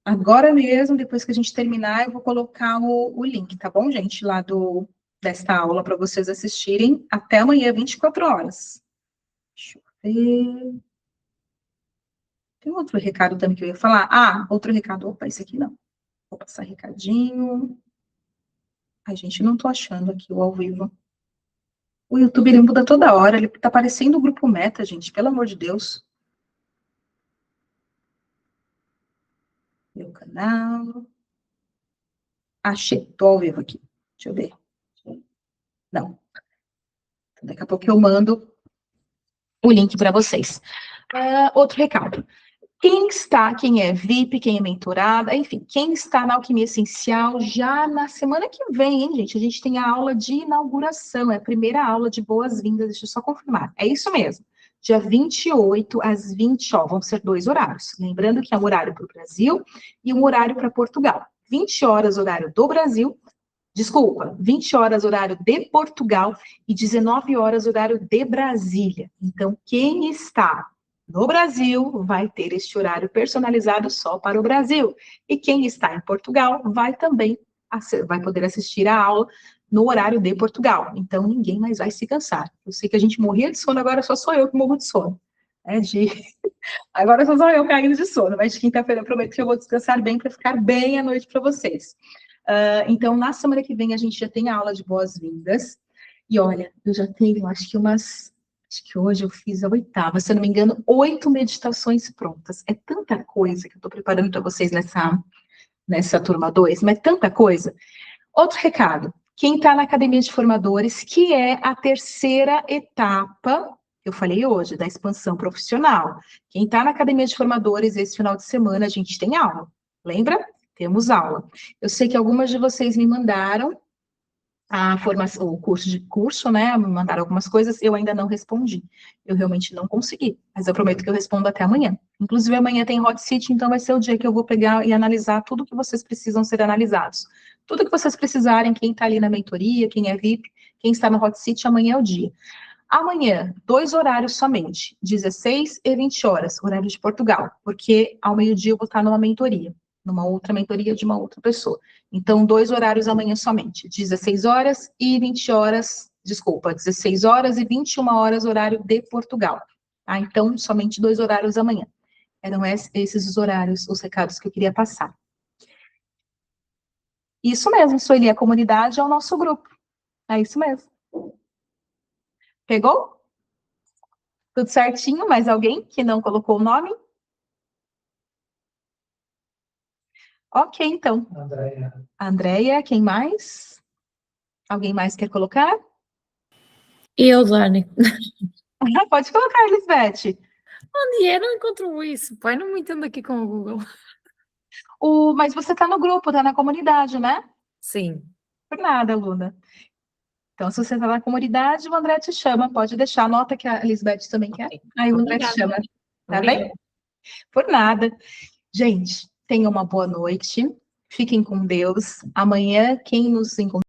Agora mesmo, depois que a gente terminar, eu vou colocar o link, tá bom, gente? Lá desta aula para vocês assistirem até amanhã, 24 horas. Deixa eu ver. Tem outro recado também que eu ia falar. Ah, outro recado. Opa, esse aqui não. Vou passar recadinho. Ai, gente, não tô achando aqui o ao vivo. O YouTube, ele muda toda hora. Ele tá parecendo o Grupo Meta, gente. Pelo amor de Deus. Meu canal. Achei. Tô ao vivo aqui. Deixa eu ver. Não. Daqui a pouco eu mando o link para vocês. Outro recado. Quem é VIP, quem é mentorada, enfim, quem está na Alquimia Essencial já na semana que vem, hein, gente? A gente tem a aula de inauguração, é a primeira aula de boas-vindas, deixa eu só confirmar. É isso mesmo. Dia 28 às 20, ó, vão ser 2 horários. Lembrando que é um horário para o Brasil e um horário para Portugal. 20 horas, horário do Brasil, desculpa, 20 horas horário de Portugal e 19 horas horário de Brasília. Então, quem está no Brasil vai ter este horário personalizado só para o Brasil. E quem está em Portugal vai também vai poder assistir a aula no horário de Portugal. Então, ninguém mais vai se cansar. Eu sei que a gente morria de sono, agora só sou eu que morro de sono. Agora só sou eu caindo de sono, mas de quinta-feira eu prometo que eu vou descansar bem para ficar bem à noite para vocês. Então, na semana que vem, a gente já tem a aula de boas-vindas. E olha, eu já tenho, acho que hoje eu fiz a 8ª, se eu não me engano, 8 meditações prontas. É tanta coisa que eu estou preparando para vocês nessa turma 2, mas tanta coisa. Outro recado, quem está na Academia de Formadores, que é a terceira etapa, eu falei hoje, da expansão profissional. Quem está na Academia de Formadores, esse final de semana, a gente tem aula. Lembra? Temos aula. Eu sei que algumas de vocês me mandaram a formação, o curso, né? Me mandaram algumas coisas, eu ainda não respondi. Eu realmente não consegui, mas eu prometo que eu respondo até amanhã. Inclusive, amanhã tem Hot Seat, então vai ser o dia que eu vou pegar e analisar tudo que vocês precisam ser analisados. Tudo que vocês precisarem, quem está ali na mentoria, quem é VIP, quem está no Hot Seat, amanhã é o dia. Amanhã, 2 horários somente, 16 e 20 horas, horário de Portugal, porque ao meio-dia eu vou estar numa mentoria, numa outra mentoria de uma outra pessoa. Então, 2 horários amanhã somente, 16 horas e 20 horas, desculpa, 16 horas e 21 horas, horário de Portugal. Tá? Então, somente 2 horários amanhã. Eram esses os horários, os recados que eu queria passar. Isso mesmo, Sueli, a comunidade é o nosso grupo. É isso mesmo. Pegou? Tudo certinho? Mais alguém que não colocou o nome? Ok, então. Andréia, quem mais? Alguém mais quer colocar? Eu, Dani. Pode colocar, Elisabeth. Onde é? Não encontro isso. Pai, não me entendo aqui com o Google. Mas você está no grupo, está na comunidade, né? Sim. Por nada, Luna. Então, se você está na comunidade, o André te chama. Pode deixar. Anota que a Elisabeth também quer. Aí o André te chama. Tá bem? Por nada. Gente, tenham uma boa noite. Fiquem com Deus. Amanhã, quem nos encontrar